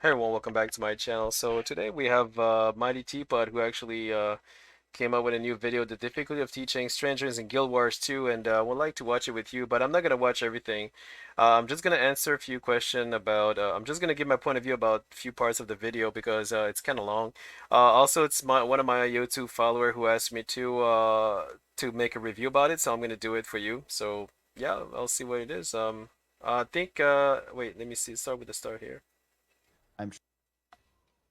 Hey everyone, welcome back to my channel. So today we have MightyTeapot who actually came up with a new video, The Difficulty of Teaching Strangers in Guild Wars 2, and would like to watch it with you, but I'm not going to watch everything. I'm just going to answer a few questions about, I'm just going to give my point of view about a few parts of the video because it's kind of long. Also, it's one of my YouTube follower who asked me to make a review about it, so I'm going to do it for you. So yeah, I'll see what it is. I think, wait, let me see, start with the start here. I'm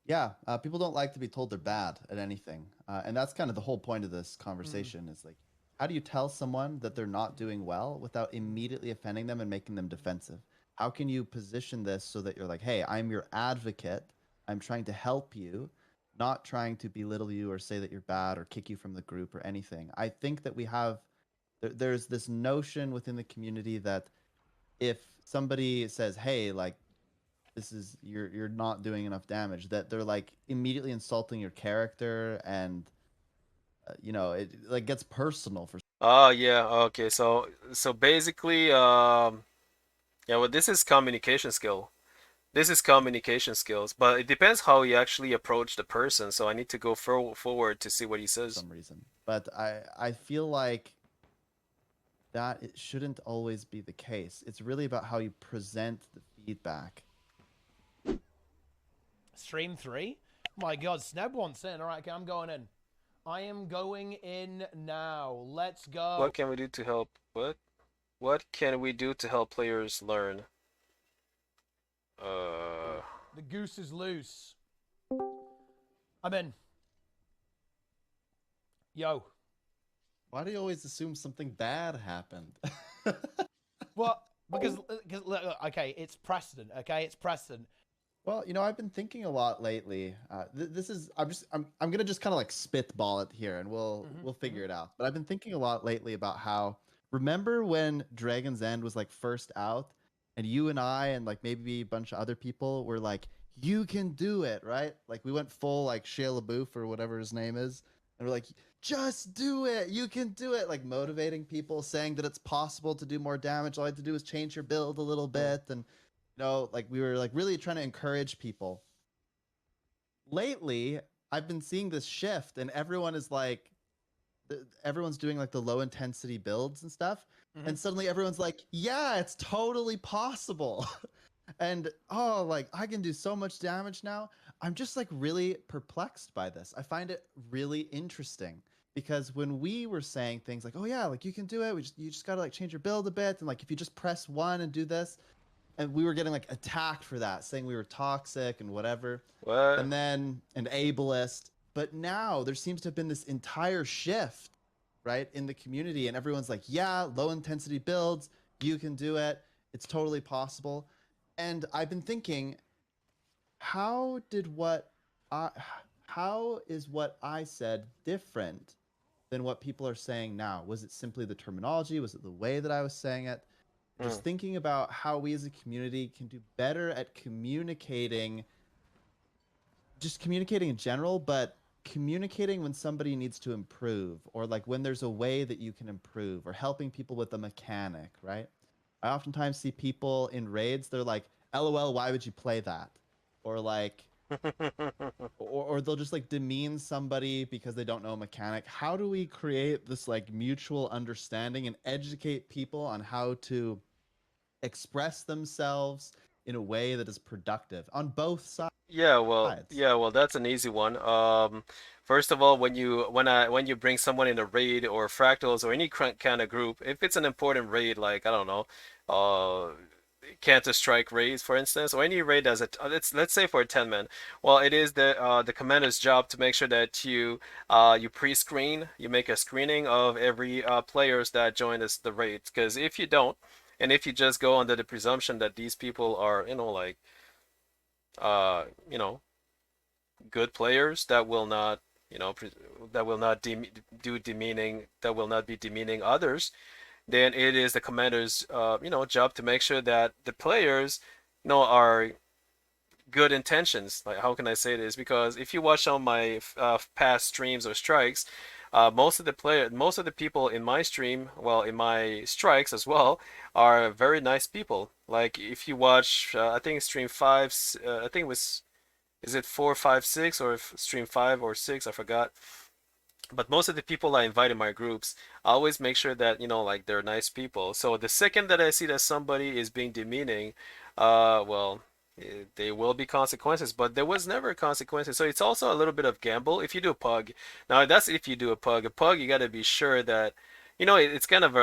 Yeah, people don't like to be told they're bad at anything, and that's kind of the whole point of this Mm. conversation. Is like, how do you tell someone that they're not doing well without immediately offending them and making them defensive? How can you position this so that you're like, hey, I'm your advocate. I'm trying to help you, not trying to belittle you or say that you're bad or kick you from the group or anything. I think that there's this notion within the community that if somebody says, hey, like, this is you're not doing enough damage, that they're like immediately insulting your character, and it like gets personal for. Oh yeah, okay. So basically, yeah, well, this is communication skill. This is communication skills, but it depends how you actually approach the person. So I need to go forward to see what he says. Some reason, but I feel like that it shouldn't always be the case. It's really about how you present the feedback. Stream 3? My god, Sneb wants in. Alright, okay, I'm going in. I am going in now. Let's What go. can we do to help? What can we do to help players learn? Uh, The goose is loose. I'm in. Yo. Why do you always assume something bad happened? What? Because okay, it's precedent, okay? It's precedent. Well, I've been thinking a lot lately. This is I'm gonna just kind of like spitball it here, and we'll figure it out. But I've been thinking a lot lately about how, remember when Dragon's End was like first out, and you and I and like maybe a bunch of other people were like, "You can do it," right? Like we went full like Shia LaBeouf or whatever his name is, and we're like, "Just do it! You can do it!" Like motivating people, saying that it's possible to do more damage. All you have to do is change your build a little hmm. bit, and like we were like really trying to encourage people. Lately, I've been seeing this shift, and everyone's doing like the low intensity builds and stuff. Mm-hmm. And suddenly everyone's like, yeah, it's totally possible. And oh, like I can do so much damage now. I'm just like really perplexed by this. I find it really interesting because when we were saying things like, oh yeah, like you can do it, you just gotta like change your build a bit, and like if you just press one and do this, and we were getting like attacked for that, saying we were toxic and whatever, What? and then an ableist. But now there seems to have been this entire shift, right, in the community, and everyone's like, yeah, low intensity builds, you can do it, it's totally possible. And I've been thinking, how did what I, how is what I said different than what people are saying now? Was it simply the terminology? Was it the way that I was saying it? Hmm. Just thinking about how we as a community can do better at communicating, just communicating in general, but communicating when somebody needs to improve, or like when there's a way that you can improve, or helping people with a mechanic, right? I oftentimes see people in raids, they're like, LOL, why would you play that? Or like, or they'll just like demean somebody because they don't know a mechanic. How do we create this like mutual understanding and educate people on how to express themselves in a way that is productive on both sides? Yeah, well, that's an easy one. First of all, when you bring someone in a raid or fractals or any kind of group, if it's an important raid, like I don't know, uh, Counter Strike raids, for instance, or any raid as a let's say for a 10 man, well, it is the commander's job to make sure that you pre-screen, you make a screening of every players that join the raid, because if you don't, and if you just go under the presumption that these people are, like uh, you know, good players that will not, that will not do demeaning, that will not be demeaning others, then it is the commander's, job to make sure that the players, are good intentions. Like, how can I say this? Because if you watch on my past streams or strikes, most of the people in my stream, well, in my strikes as well, are very nice people. Like if you watch, I think stream five, I think it was, is it 4, 5, 6, or if stream 5 or 6, I forgot. But most of the people I invite in my groups, I always make sure that, like they're nice people. So the second that I see that somebody is being demeaning, well, there will be consequences, but there was never consequences. So it's also a little bit of gamble if you do a pug. Now that's if you do a pug. A pug, you got to be sure that, it's kind of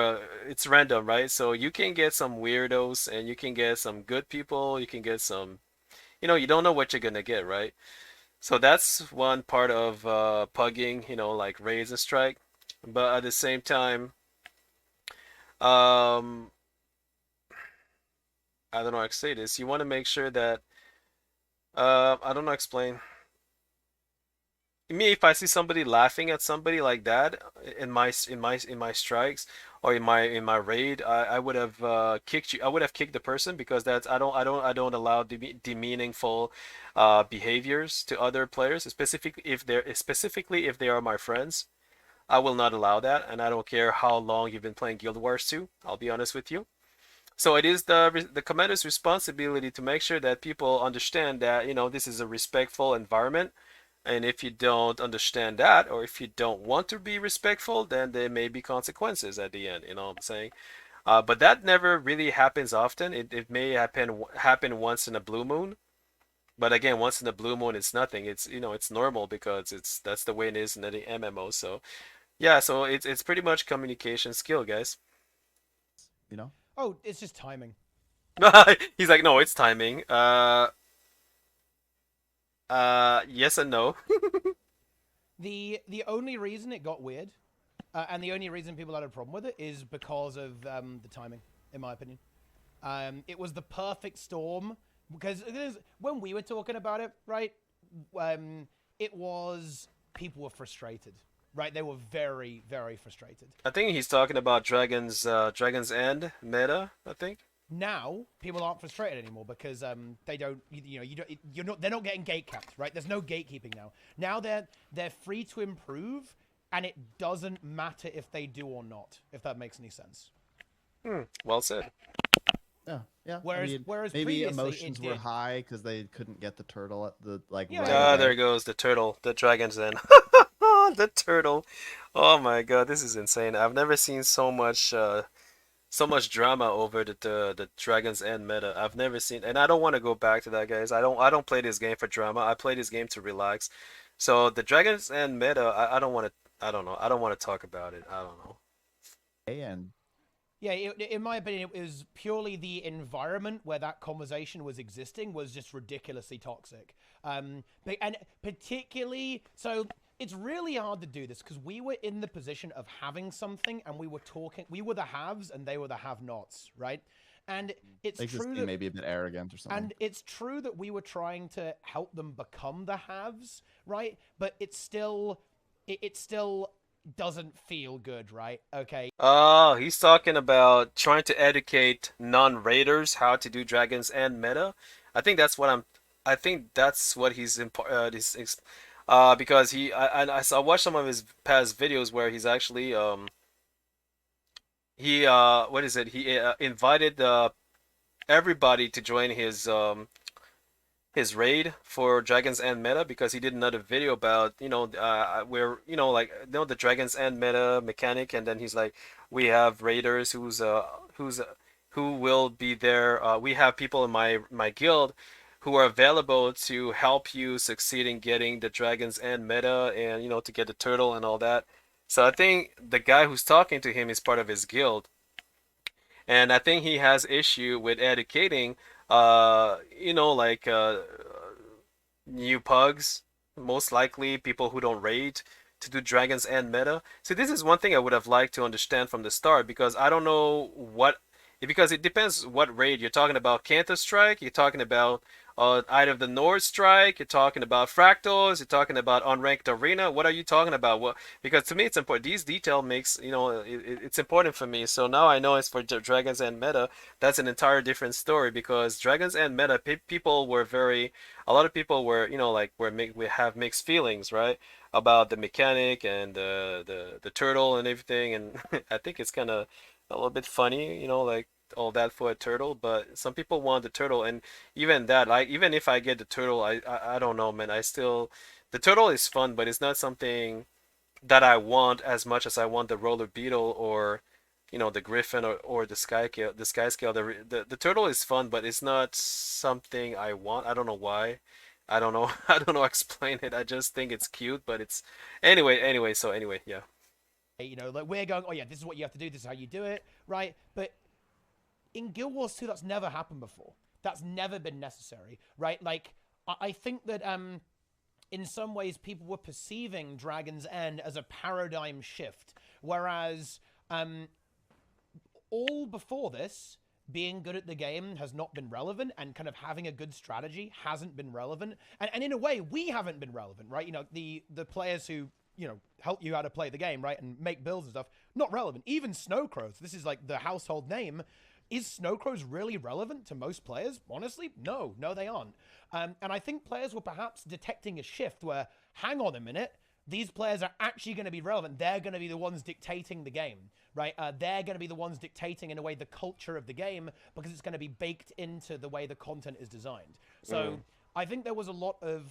it's random, right? So you can get some weirdos and you can get some good people. You can get some, you don't know what you're gonna get, right? So that's one part of pugging, like raise and strike. But at the same time, um, I don't know how to say this. You want to make sure that, I don't know how to explain. Me, if I see somebody laughing at somebody like that in my strikes or in my raid, I would have kicked you. I would have kicked the person because that's I don't allow demeaningful behaviors to other players, specifically if they are my friends. I will not allow that, and I don't care how long you've been playing Guild Wars 2. I'll be honest with you. So it is the commander's responsibility to make sure that people understand that this is a respectful environment, and if you don't understand that, or if you don't want to be respectful, then there may be consequences at the end. You know what I'm saying? But that never really happens often. It may happen once in a blue moon. But again, once in a blue moon, it's nothing. It's normal because that's the way it is in any MMO. So yeah, so it's pretty much communication skill, guys. You know? Oh, it's just timing. He's like, no, it's timing. Yes and no. The only reason it got weird, and the only reason people had a problem with it is because of the timing, in my opinion. It was the perfect storm because when we were talking about it, right? It was people were frustrated, right? They were very, very frustrated. I think he's talking about Dragon's End meta, I think. Now people aren't frustrated anymore because they don't you don't you're not they're not getting gate capped, right? There's no gatekeeping now. Now they're free to improve, and it doesn't matter if they do or not, if that makes any sense. Well said. Yeah, yeah. Whereas Maybe previously emotions it were did. high because they couldn't get the turtle at the Yeah, right yeah, yeah. There away. goes the turtle, the Dragon's Den. The turtle. Oh my god, this is insane. I've never seen so much drama over the Dragon's End meta. I've never seen, and I don't want to go back to that, guys. I don't play this game for drama. I play this game to relax. So the Dragon's End meta, I don't want to. I don't know. I don't want to talk about it. I don't know. And Yeah, in my opinion, it was purely the environment where that conversation was existing was just ridiculously toxic. And particularly, so it's really hard to do this because we were in the position of having something and we were talking, we were the haves and they were the have-nots, right? And it's makes this true game that maybe a bit arrogant or something. and it's true that we were trying to help them become the haves, right? But it still doesn't feel good, right? Okay. Oh, he's talking about trying to educate non-raiders how to do Dragon's End meta. I think that's what I'm. I think that's what because I watched some of his past videos where he's actually he what is it? He invited everybody to join his raid for Dragon's End meta because he did another video about where like the Dragon's End meta mechanic, and then he's like, we have raiders who will be there. We have people in my guild who are available to help you succeed in getting the Dragon's End meta, and to get the turtle and all that. So I think the guy who's talking to him is part of his guild, and I think he has issue with educating, like new pugs, most likely people who don't raid, to do Dragon's End meta. So this is one thing I would have liked to understand from the start because I don't know because it depends what raid you're talking about. Counter Strike, you're talking about Eye of the North Strike. You're talking about fractals. You're talking about unranked arena. What are you talking about? What? Because to me, it's important. These detail makes it's important for me. So now I know it's for Dragons and Meta. That's an entire different story because Dragons and Meta people were very. A lot of people were like we have mixed feelings, right? About the mechanic and the turtle and everything, and I think it's kind of a little bit funny, like all that for a turtle. But some people want the turtle, and even that, like even if I get the turtle, I don't know, man. I still the turtle is fun, but it's not something that I want as much as I want the roller beetle or the griffin or the sky scale. The turtle is fun, but it's not something I want. I don't know why. I don't know. I don't know how to explain it. I just think it's cute, but it's anyway. So anyway, yeah. Like we're going, oh yeah, this is what you have to do. This is how you do it, right? But in Guild Wars 2, that's never happened before. That's never been necessary, right? Like I think that in some ways people were perceiving Dragon's End as a paradigm shift, whereas all before this, being good at the game has not been relevant, and kind of having a good strategy hasn't been relevant. And in a way, we haven't been relevant, right? The players who, help you how to play the game, right? And make builds and stuff, not relevant. Even Snowcrows, this is like the household name. Is Snowcrows really relevant to most players? Honestly, no, they aren't. And I think players were perhaps detecting a shift where, hang on a minute, these players are actually going to be relevant. They're going to be the ones dictating the game, right? They're going to be the ones dictating, in a way, the culture of the game, because it's going to be baked into the way the content is designed. So I think there was a lot of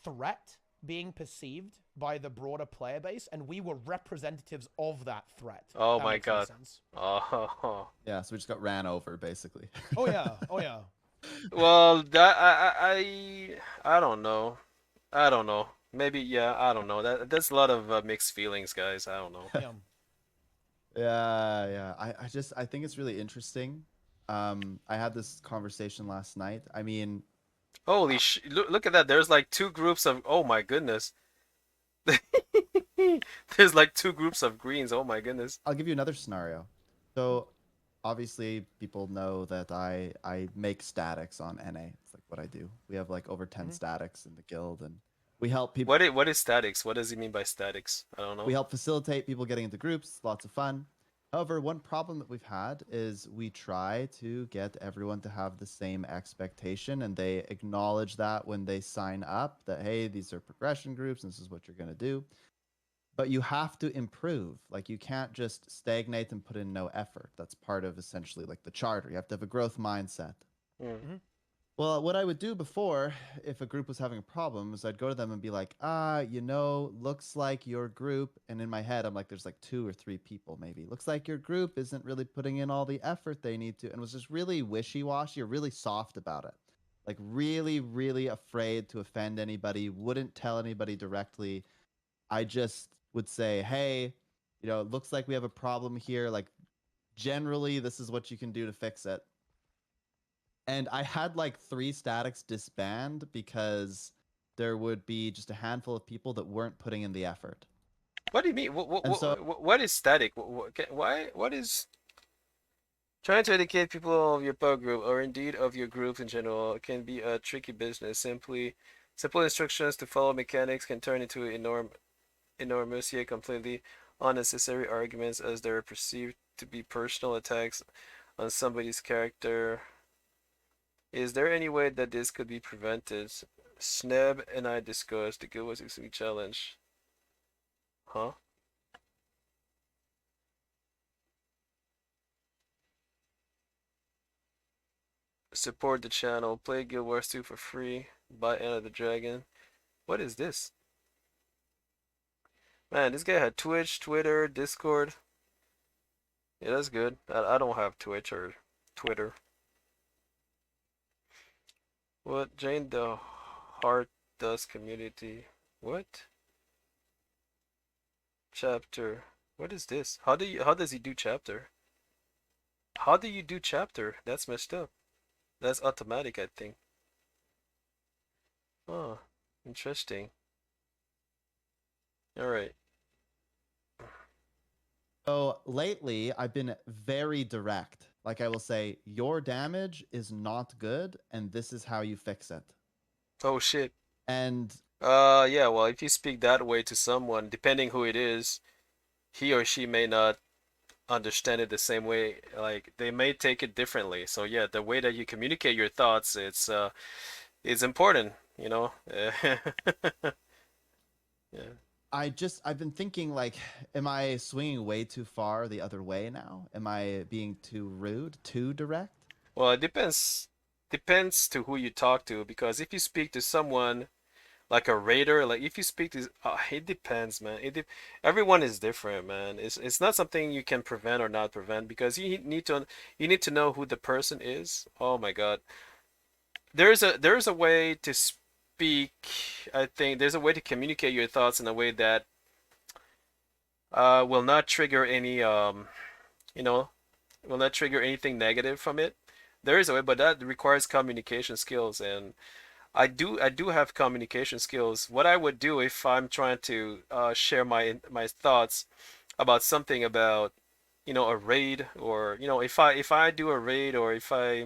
threat being perceived by the broader player base, and we were representatives of that threat. Oh That my makes any God. sense. Oh. Yeah, so we just got ran over basically. Oh yeah, oh yeah. Well, that I don't know. I don't know. Maybe yeah. I don't know. There's a lot of mixed feelings, guys. I don't know. Yeah. Yeah. I think it's really interesting. I had this conversation last night. I mean, Holy look at that. There's like two groups of. Oh my goodness. There's like two groups of greens. Oh my goodness. I'll give you another scenario. So obviously people know that I make statics on NA. It's like what I do. We have like over 10 Mm-hmm. statics in the guild, and we help people. What is statics? What does he mean by statics? I don't We know. help facilitate people getting into groups. Lots of fun. However, one problem that we've had is we try to get everyone to have the same expectation, and they acknowledge that when they sign up that, hey, these are progression groups and this is what you're going to do. But you have to improve. Like, you can't just stagnate and put in no effort. That's part of essentially like the charter. You have to have a growth mindset. Hmm. Mm-hmm. Well, what I would do before, if a group was having a problem, is I'd go to them and be like, looks like your group, and in my head, I'm like, there's like 2 or 3 people maybe. Looks like your group isn't really putting in all the effort they need to, and was just really wishy-washy or really soft about it. Like, really, really afraid to offend anybody, wouldn't tell anybody directly. I just would say, hey, it looks like we have a problem here. Like, generally, this is what you can do to fix it. And I had like 3 statics disband because there would be just a handful of people that weren't putting in the effort. What do you mean? And so What is static? Why? What is trying to educate people of your pub group, or indeed of your group in general, can be a tricky business. Simple instructions to follow mechanics can turn into enormous yet completely unnecessary arguments as they're perceived to be personal attacks on somebody's character. Is there any way that this could be prevented? Sneb and I discussed the Guild Wars Week challenge. Huh? Support the channel. Play Guild Wars 2 for free. Buy Enter the Dragon. What is this? Man, this guy had Twitch, Twitter, Discord. Yeah, that's good. I don't have Twitch or Twitter. What? Jane the Heart Does Community. What? Chapter. What is this? How does he do chapter? How do you do chapter? That's messed up. That's automatic, I think. Oh, interesting. Alright. lately, I've been very direct Like I will say, your damage is not good, and this is how you fix it. Oh shit. And Yeah, well, if you speak that way to someone, depending who it is, he or she may not understand it the same way. Like they may take it differently. So yeah, the way that you communicate your thoughts, it's important, you know. Yeah. I've been thinking like, am I swinging way too far the other way now? Am I being too rude, too direct? Well, it depends to who you talk to because if you speak to someone like a raider, like if you speak to, it depends, man. Everyone is different, man. It's not something you can prevent or not prevent because you need to know who the person is. Oh my God. There's a way to speak. I think there's a way to communicate your thoughts in a way that will not trigger any you know will not trigger anything negative from it. There is a way, but that requires communication skills, and I do have communication skills. What I would do if I'm trying to share my thoughts about something about a raid, or if I do a raid, or if I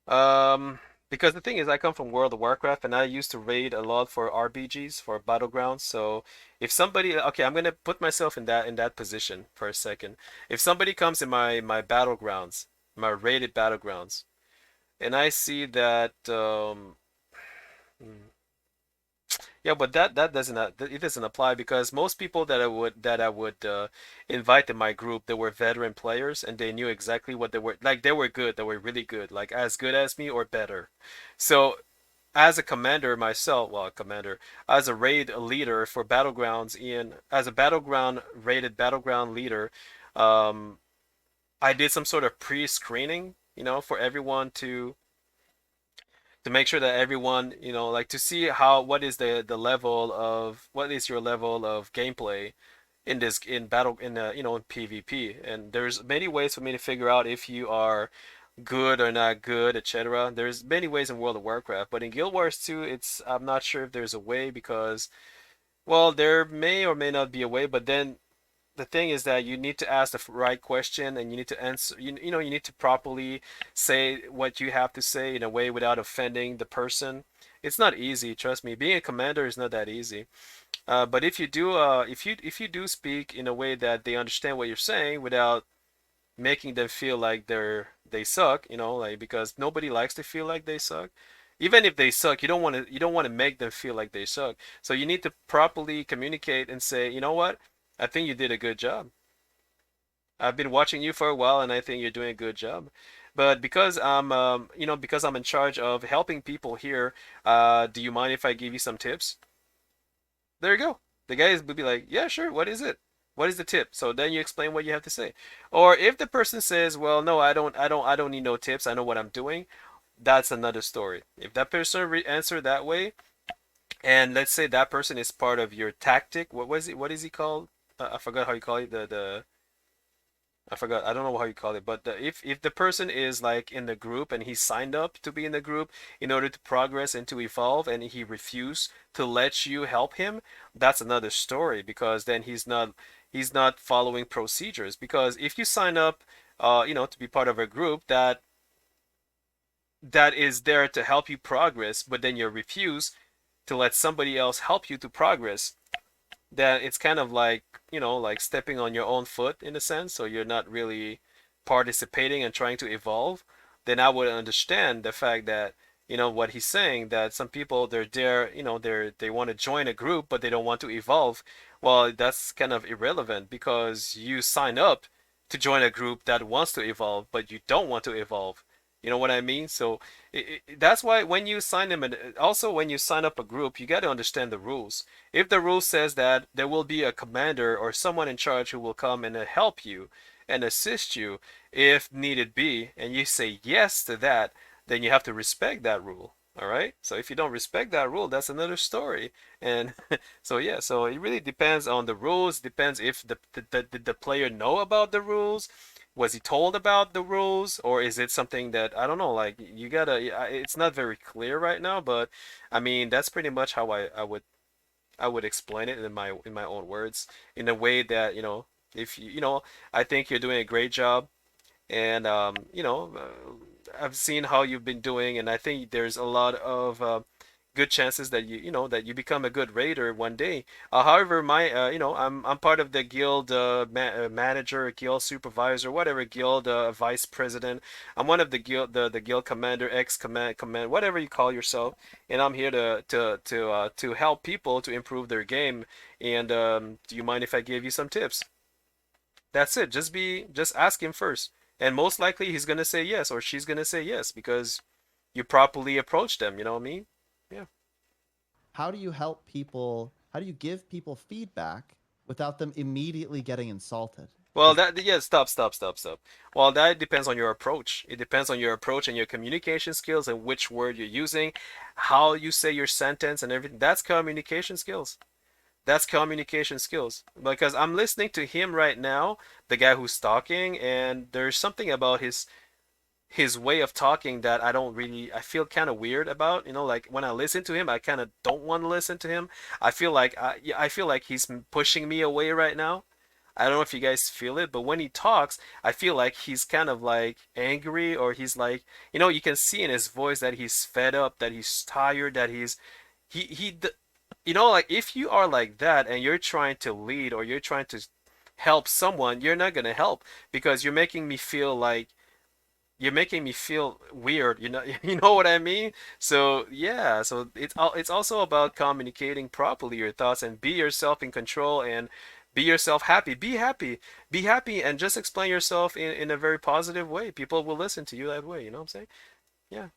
um because the thing is, I come from World of Warcraft and I used to raid a lot for RPGs, for battlegrounds. So if somebody, okay, I'm gonna put myself in that position for a second. If somebody comes in my battlegrounds, my raided battlegrounds, and I see that hmm, yeah, but that doesn't it doesn't apply because most people that I would invite in my group, they were veteran players and they knew exactly what they were like. They were good. They were really good, like as good as me or better. So as a commander myself, well, commander, as a raid leader for battlegrounds, as a battleground rated battleground leader, um, I did some sort of pre-screening, for everyone to make sure that everyone, like to see what is your level of gameplay in this in battle in PvP. And there's many ways for me to figure out if you are good or not good, etc. There's many ways in World of Warcraft, but in Guild Wars 2, I'm not sure if there's a way because, well, there may or may not be a way, but then the thing is that you need to ask the right question and you need to answer, you need to properly say what you have to say in a way without offending the person. It's not easy, trust me. Being a commander is not that easy. But if you do speak in a way that they understand what you're saying without making them feel like they suck, like because nobody likes to feel like they suck. Even if they suck, you don't want to make them feel like they suck. So you need to properly communicate and say, you know what? I think you did a good job. I've been watching you for a while, and I think you're doing a good job. But because I'm in charge of helping people here, do you mind if I give you some tips? There you go. The guys would be like, yeah, sure. What is it? What is the tip? So then you explain what you have to say. Or if the person says, well, no, I don't need no tips. I know what I'm doing. That's another story. If that person answer that way, and let's say that person is part of your tactic, what was it? What is he called? I forgot how you call it. The I forgot. I don't know how you call it, but if the person is like in the group and he signed up to be in the group in order to progress and to evolve, and he refused to let you help him, that's another story because then he's not following procedures. Because if you sign up, to be part of a group that is there to help you progress, but then you refuse to let somebody else help you to progress, that it's kind of like, like stepping on your own foot in a sense, so you're not really participating and trying to evolve. Then I would understand the fact that, what he's saying, that some people, they're there, they want to join a group, but they don't want to evolve. Well, that's kind of irrelevant because you sign up to join a group that wants to evolve, but you don't want to evolve. You know what I mean? So that's why when you sign them, and also when you sign up a group, you got to understand the rules. If the rule says that there will be a commander or someone in charge who will come and help you and assist you if needed be, and you say yes to that, then you have to respect that rule. All right? So if you don't respect that rule, that's another story. And so yeah, so it really depends on the rules, depends if the player know about the rules. Was he told about the rules, or is it something that I don't know? Like you gotta, it's not very clear right now, but I mean that's pretty much how I would explain it in my own words, in a way that If you, you know, I think you're doing a great job, and I've seen how you've been doing, and I think there's a lot of good chances that that you become a good raider one day. However, my I'm part of the guild manager, guild supervisor, whatever guild vice president. I'm one of the guild the guild commander, ex command, whatever you call yourself, and I'm here to help people to improve their game. And do you mind if I give you some tips? That's it. Just ask him first. And most likely he's gonna say yes or she's gonna say yes because you properly approach them, you know what I mean? Yeah. How do you help people? How do you give people feedback without them immediately getting insulted? Well, Because that yeah, stop. Well, that depends on your approach. It depends on your approach and your communication skills and which word you're using, how you say your sentence and everything. That's communication skills. That's communication skills. Because I'm listening to him right now, the guy who's talking, and there's something about his way of talking that I feel kind of weird about. Like when I listen to him, I kind of don't want to listen to him. I feel like he's pushing me away right now. I don't know if you guys feel it, but when he talks, I feel like he's kind of like angry, or he's like, you can see in his voice that he's fed up, that he's tired, that he like if you are like that and you're trying to lead or you're trying to help someone, you're not going to help because you're making me feel weird, you know what I mean? So yeah, so it's also about communicating properly your thoughts and be yourself in control and be yourself happy. Be happy and just explain yourself in a very positive way. People will listen to you that way, you know what I'm saying? Yeah.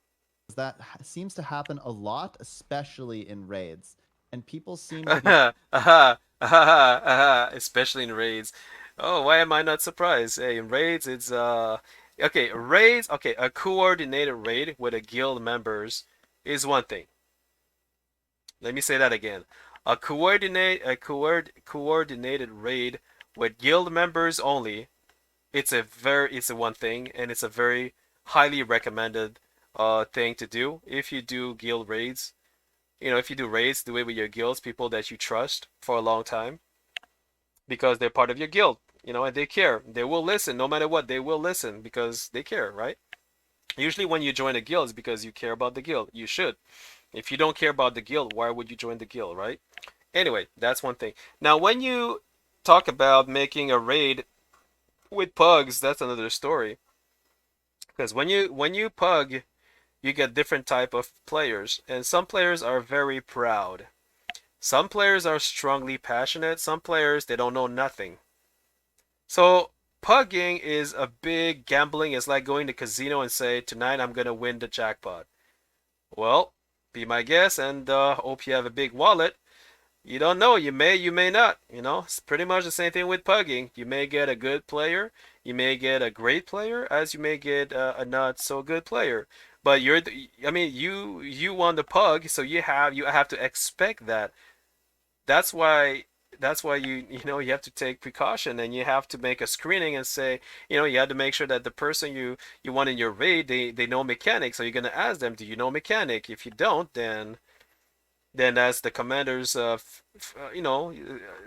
seems to happen a lot, especially in raids, and people seem to be Aha, aha, aha, aha, especially in raids. Oh, why am I not surprised? Hey, in raids, it's okay, raids, okay, a coordinated raid with a guild members is one thing. Let me say that again. A coordinated raid with guild members only. It's a one thing, and it's a very highly recommended thing to do if you do guild raids. If you do raids, do it with your guilds, people that you trust for a long time, because they're part of your guild, and they care. They will listen no matter what. They will listen because they care, right? Usually, when you join a guild, it's because you care about the guild. You should. If you don't care about the guild, why would you join the guild, right? Anyway, that's one thing. Now, when you talk about making a raid with pugs, that's another story. Because when you pug, you get different type of players, and some players are very proud. Some players are strongly passionate. Some players, they don't know nothing. So pugging is a big gambling. It's like going to casino and say, tonight I'm gonna win the jackpot. Well, be my guest and hope you have a big wallet. You don't know. You may not. It's pretty much the same thing with pugging. You may get a good player. You may get a great player, as you may get a not so good player. But I mean, you won the pug, so you have to expect that. That's why you have to take precaution, and you have to make a screening and say, you have to make sure that the person you want in your raid, they know mechanics. So you're gonna ask them, do you know mechanic? If you don't, then that's the commander's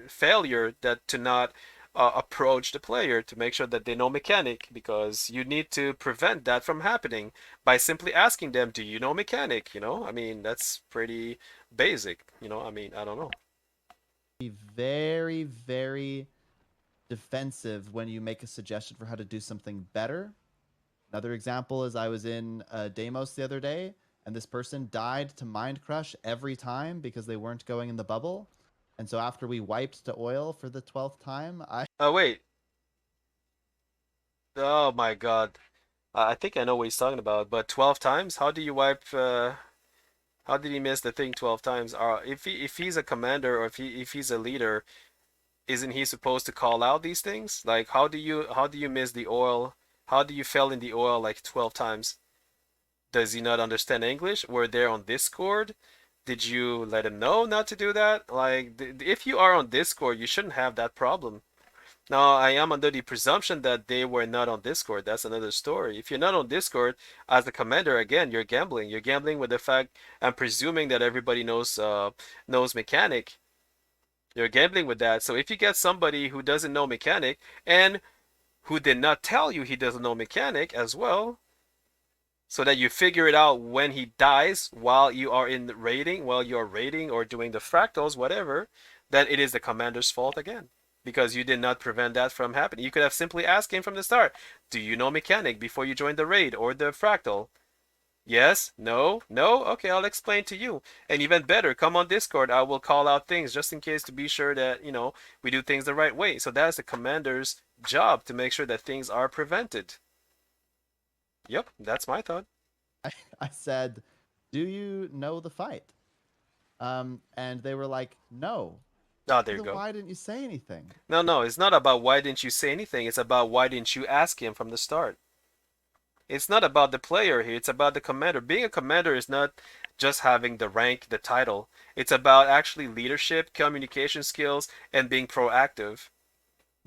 failure, that to not approach the player to make sure that they know mechanic, because you need to prevent that from happening by simply asking them, do you know mechanic? I mean, that's pretty basic. I mean, I don't know. very, very defensive when you make a suggestion for how to do something better. Another example is I was in Deimos the other day, and this person died to Mind Crush every time because they weren't going in the bubble. And so after we wiped to oil for the 12th time, I Oh wait. Oh my God. I think I know what he's talking about. But 12 times? How do you wipe? How did he miss the thing 12 times? If he's a commander, or if he's a leader, isn't he supposed to call out these things? Like, how do you miss the oil? How do you fail in the oil like 12 times? Does he not understand English? We're there on Discord. Did you let him know not to do that? Like, if you are on Discord, you shouldn't have that problem. Now, I am under the presumption that they were not on Discord. That's another story. If you're not on Discord as the commander, again, you're gambling. You're gambling with the fact, I'm presuming that everybody knows mechanic. You're gambling with that. So if you get somebody who doesn't know mechanic and who did not tell you he doesn't know mechanic as well, so that you figure it out when he dies while you are in raiding, while you're raiding or doing the fractals, whatever, then it is the commander's fault again. Because you did not prevent that from happening. You could have simply asked him from the start, do you know mechanic before you join the raid or the fractal? Yes? No? No? Okay, I'll explain to you. And even better, come on Discord. I will call out things just in case to be sure that, we do things the right way. So that is the commander's job to make sure that things are prevented. Yep, that's my thought. I said, "Do you know the fight?" And they were like, "No." Oh, there Well, you then go. why didn't you say anything? No, no, it's not about why didn't you say anything. It's about why didn't you ask him from the start. It's not about the player here. It's about the commander. Being a commander is not just having the rank, the title. It's about actually leadership, communication skills, and being proactive.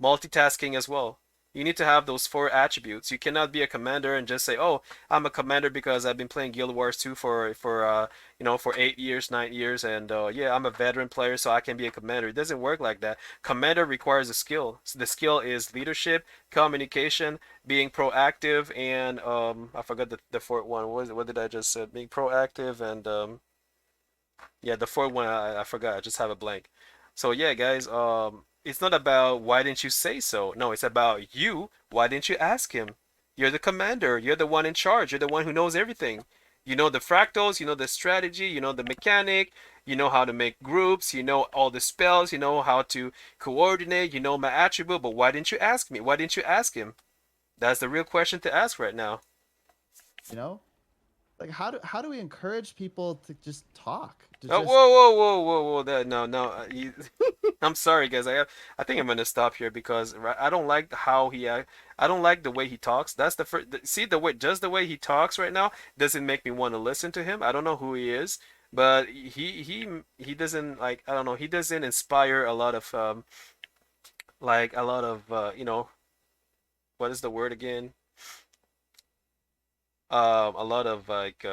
Multitasking as well. You need to have those four attributes. You cannot be a commander and just say, "Oh, I'm a commander because I've been playing Guild Wars 2 for 8 years, 9 years, and yeah, I'm a veteran player, so I can be a commander." It doesn't work like that. Commander requires a skill. So the skill is leadership, communication, being proactive, and I forgot the fourth one. What did I just say? Being proactive and yeah, the fourth one I forgot. I just have a blank. So yeah, guys, it's not about why didn't you say so. No, it's about you. Why didn't you ask him? You're the commander. You're the one in charge. You're the one who knows everything. You know the fractals. You know the strategy. You know the mechanic. You know how to make groups. You know all the spells. You know how to coordinate. You know my attribute. But why didn't you ask me? Why didn't you ask him? That's the real question to ask right now. You know, like how do we encourage people to just talk, to Oh, just whoa, whoa, whoa, whoa, whoa! No, no. I'm sorry, guys. I think I'm gonna stop here because I don't like how I don't like the way he talks. That's the first. See the way, just the way he talks right now doesn't make me want to listen to him. I don't know who he is, but he doesn't like. I don't know. He doesn't inspire a lot of like a lot of what is the word again? A lot of like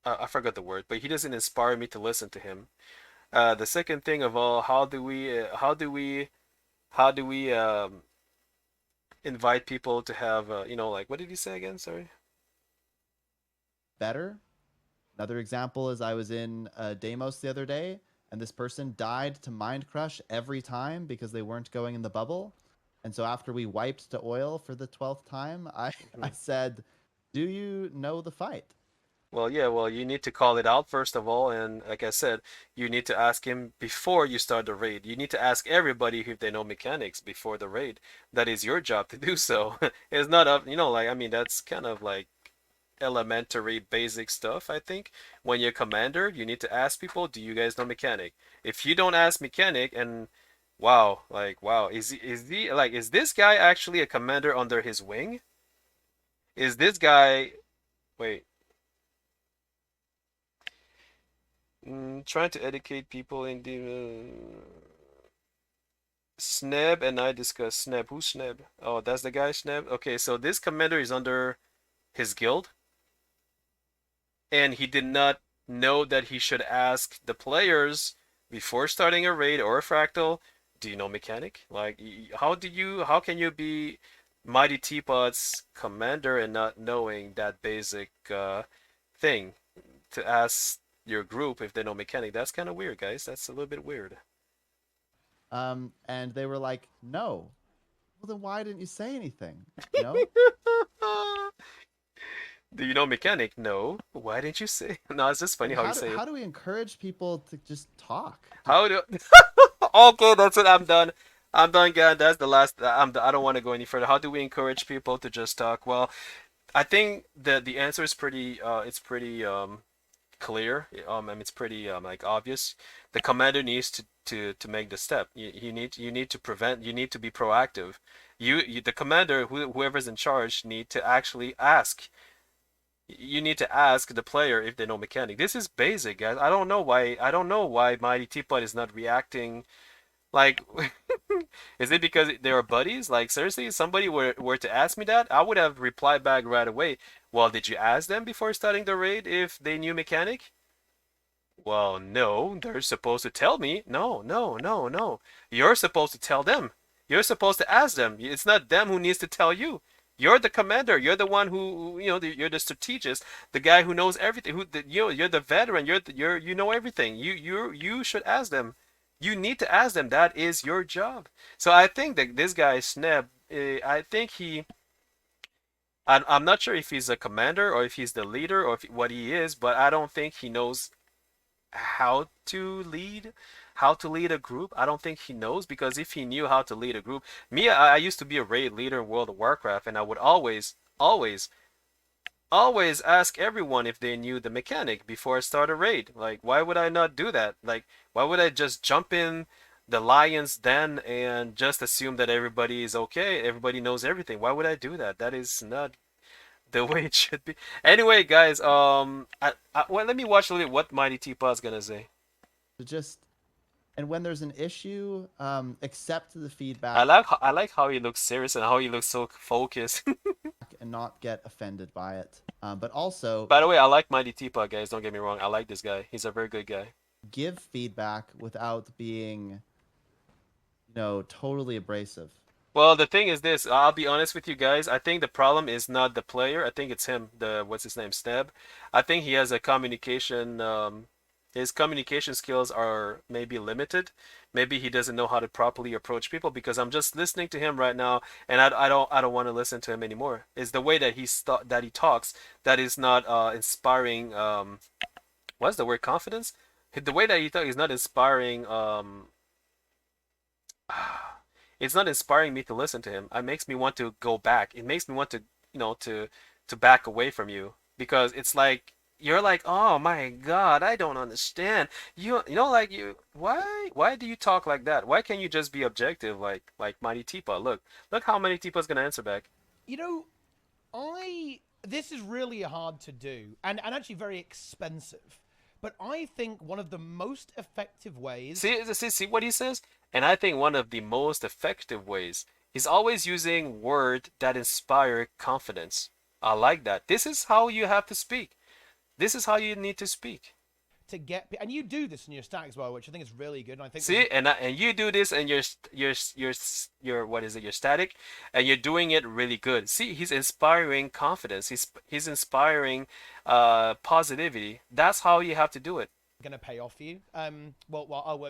I forgot the word, but he doesn't inspire me to listen to him. The second thing of all, how do we invite people to have like what did you say again? Sorry. better? Another example is I was in Deimos the other day, and this person died to Mind Crush every time because they weren't going in the bubble. And so after we wiped to oil for the 12th time, I, Mhm. I said, "Do you know the fight?" Well, yeah, well, you need to call it out first of all, and like I said, you need to ask him before you start the raid. You need to ask everybody if they know mechanics before the raid. That is your job to do so. It's not up, like I mean, that's kind of like elementary basic stuff, I think. When you're commander, you need to ask people, do you guys know mechanic? If you don't ask mechanic and wow, like wow, is he like is this guy actually a commander under his wing? Is this guy wait, trying to educate people in the Sneb and I discuss Sneb. Who's Sneb? Oh, that's the guy Sneb. Okay, so this commander is under his guild and he did not know that he should ask the players before starting a raid or a fractal, do you know mechanic? Like, how can you be Mighty Teapot's commander and not knowing that basic thing to ask your group if they know mechanic? That's kind of weird, guys. That's a little bit weird. And they were like, "No." Well, then why didn't you say anything? You know, Do you know mechanic? No. Why didn't you say? No, it's just like funny how you say it. how do we encourage people to just talk? To How do? Okay, that's it. I'm done. I'm done, guys. That's the last. I don't want to go any further. How do we encourage people to just talk? Well, I think that the answer is pretty. It's pretty clear. And it's pretty like obvious. The commander needs to make the step. You need to prevent. You need to be proactive. The commander, whoever's in charge, need to actually ask. You need to ask the player if they know mechanic. This is basic, guys. I don't know why. I don't know why Mighty Teapot is not reacting. Like, is it because they are buddies? Like, seriously, if somebody were to ask me that, I would have replied back right away. Well, did you ask them before starting the raid if they knew mechanic? Well, no, they're supposed to tell me. No, no, no, no. You're supposed to tell them. You're supposed to ask them. It's not them who needs to tell you. You're the commander. You're the one you're the strategist, the guy who knows everything. You're the veteran. You know everything. You should ask them. You need to ask them. That is your job. So I think that this guy Sneb, I think I'm not sure if he's a commander or if he's the leader or what he is, but I don't think he knows how to lead a group. I don't think he knows, because if he knew how to lead a group, I used to be a raid leader in World of Warcraft, and I would always ask everyone if they knew the mechanic before I start a raid. Like, why would I not do that? Like, why would I just jump in the lion's den and just assume that everybody is okay, everybody knows everything? Why would I do that? That is not the way it should be. Anyway, guys, well, let me watch a little bit what Mighty Teapot's gonna say. To just, and when there's an issue, accept the I feedback like I like how he looks serious and how he looks so focused. and not get offended by it. But also By the way, I like Mighty Teapot, guys. Don't get me wrong. I like this guy. He's a very good guy. give feedback without being, totally abrasive. Well, the thing is this. I'll be honest with you guys. I think the problem is not the player. I think it's him. The what's his name, Sneb. I think he has a communication. His communication skills are maybe limited. Maybe he doesn't know how to properly approach people, because I'm just listening to him right now, and I don't want to listen to him anymore. It's the way that he talks that is not inspiring. What's the word? Confidence. The way that he talks is not inspiring. It's not inspiring me to listen to him. It makes me want to go back. It makes me want to, to back away from you, because it's like you're like, oh my God, I don't understand. Like why do you talk like that? Why can't you just be objective, like Mighty Teapot? Look how Mighty Teapot's gonna answer back. You know, I this is really hard to do and actually very expensive. But I think one of the most effective ways. See what he says? And I think one of the most effective ways, he's always using words that inspire confidence. I like that. This is how you have to speak. This is how you need to speak. To get, and you do this in your stack as well, which I think is really good. And I think See, and you do this, and your what is it? Your static, and you're doing it really good. See, he's inspiring confidence. He's inspiring positivity. That's how you have to do it. going to pay off for you.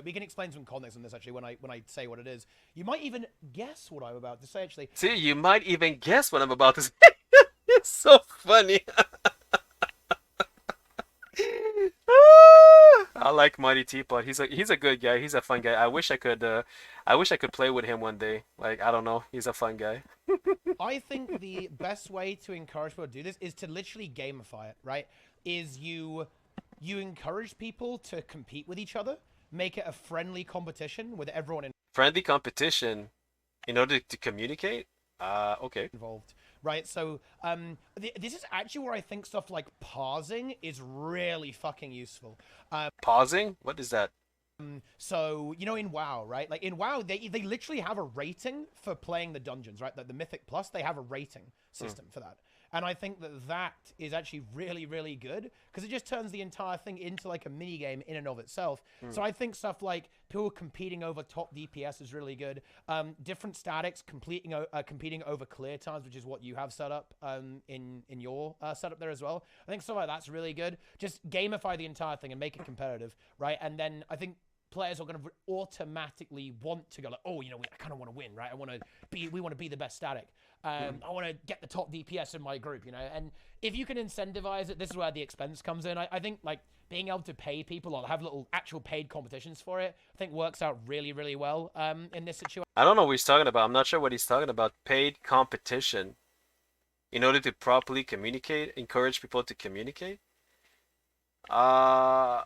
We can explain some context on this actually when I say what it is. You might even guess what I'm about to say actually. See, you might even guess what I'm about to say. It's so funny. I like Mighty Teapot. He's a good guy. He's a fun guy. I wish I could play with him one day. Like, I don't know. He's a fun guy. I think the best way to encourage people to do this is to literally gamify it, right? Is you encourage people to compete with each other, make it a friendly competition with everyone Friendly competition in order to communicate? Okay. involved, right? So this is actually where I think stuff like parsing is really fucking useful. Pausing? What is that? So in WoW, right? Like in WoW, they literally have a rating for playing the dungeons, right? The Mythic Plus, they have a rating system for that. And I think that is actually really, really good, because it just turns the entire thing into like a mini game in and of itself. So I think stuff like people competing over top DPS is really good. Different statics competing over clear times, which is what you have set up in your setup there as well. I think stuff like that's really good. Just gamify the entire thing and make it competitive, right? And then I think players are going to automatically want to go like, oh, I kind of want to win, right? We want to be the best static. I want to get the top DPS in my group, and if you can incentivize it, this is where the expense comes in. I think like being able to pay people or have little actual paid competitions for it, I think works out really, really well in this situation. I don't know what he's talking about. I'm not sure what he's talking about. Paid competition in order to properly communicate, encourage people to communicate. Uh,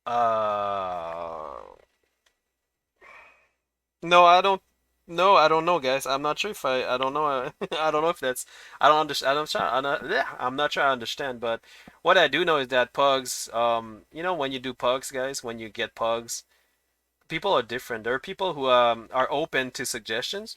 uh, no, I don't. No, I don't know, guys. I'm not sure if I don't know. I don't know if that's. I don't understand. I'm not sure I understand. But what I do know is that pugs. When you do pugs, guys, when you get pugs, people are different. There are people who are open to suggestions,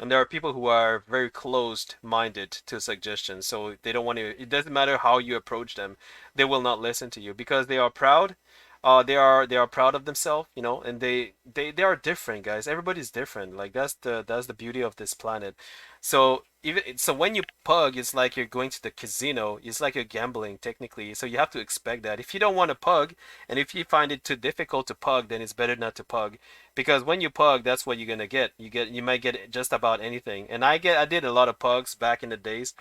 And there are people who are very closed-minded to suggestions, so they don't want to. It doesn't matter how you approach them, they will not listen to you because they are proud. They are proud of themselves, and they are different, guys. Everybody's different. Like that's the beauty of this planet. So when you pug, it's like you're going to the casino. It's like you're gambling technically. So you have to expect that. If you don't want to pug, and if you find it too difficult to pug, then it's better not to pug. Because when you pug, that's what you're gonna get. You might get just about anything. And I did a lot of pugs back in the days.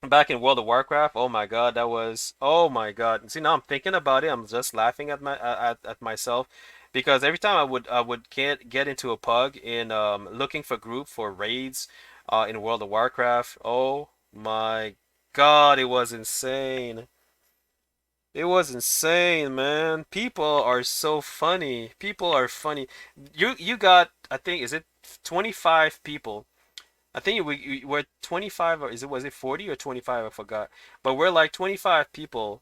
Back in World of Warcraft, oh my God, that was oh my God. See, now I'm thinking about it, I'm just laughing at myself because every time I would get into a pug in looking for group for raids in World of Warcraft. Oh my God, it was insane. It was insane, man. People are so funny. People are funny. You got, I think, is it 25 people? I think we're 25, or was it 40 or 25? I forgot. But we're like 25 people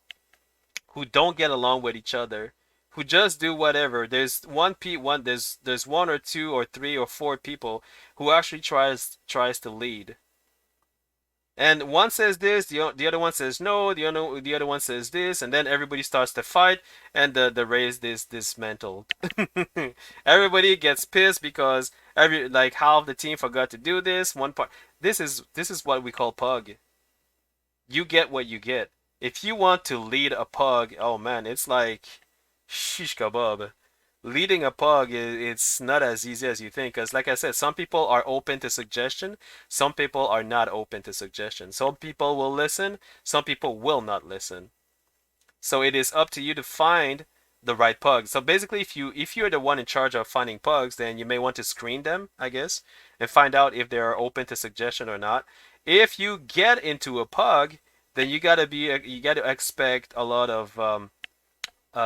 who don't get along with each other, who just do whatever. There's one or two or three or four people who actually tries to lead. And one says this, the other one says no, the other one says this, and then everybody starts to fight, and the race is dismantled. Everybody gets pissed because like half the team forgot to do this one part. This is what we call pug. You get what you get. If you want to lead a pug, oh man, it's like shish kebab. Leading a pug, it's not as easy as you think. Because, like I said, some people are open to suggestion, some people are not open to suggestion. Some people will listen, some people will not listen. So it is up to you to find the right pug. So basically, if you're the one in charge of finding pugs, then you may want to screen them, I guess, and find out if they are open to suggestion or not. If you get into a pug, then you gotta expect a lot of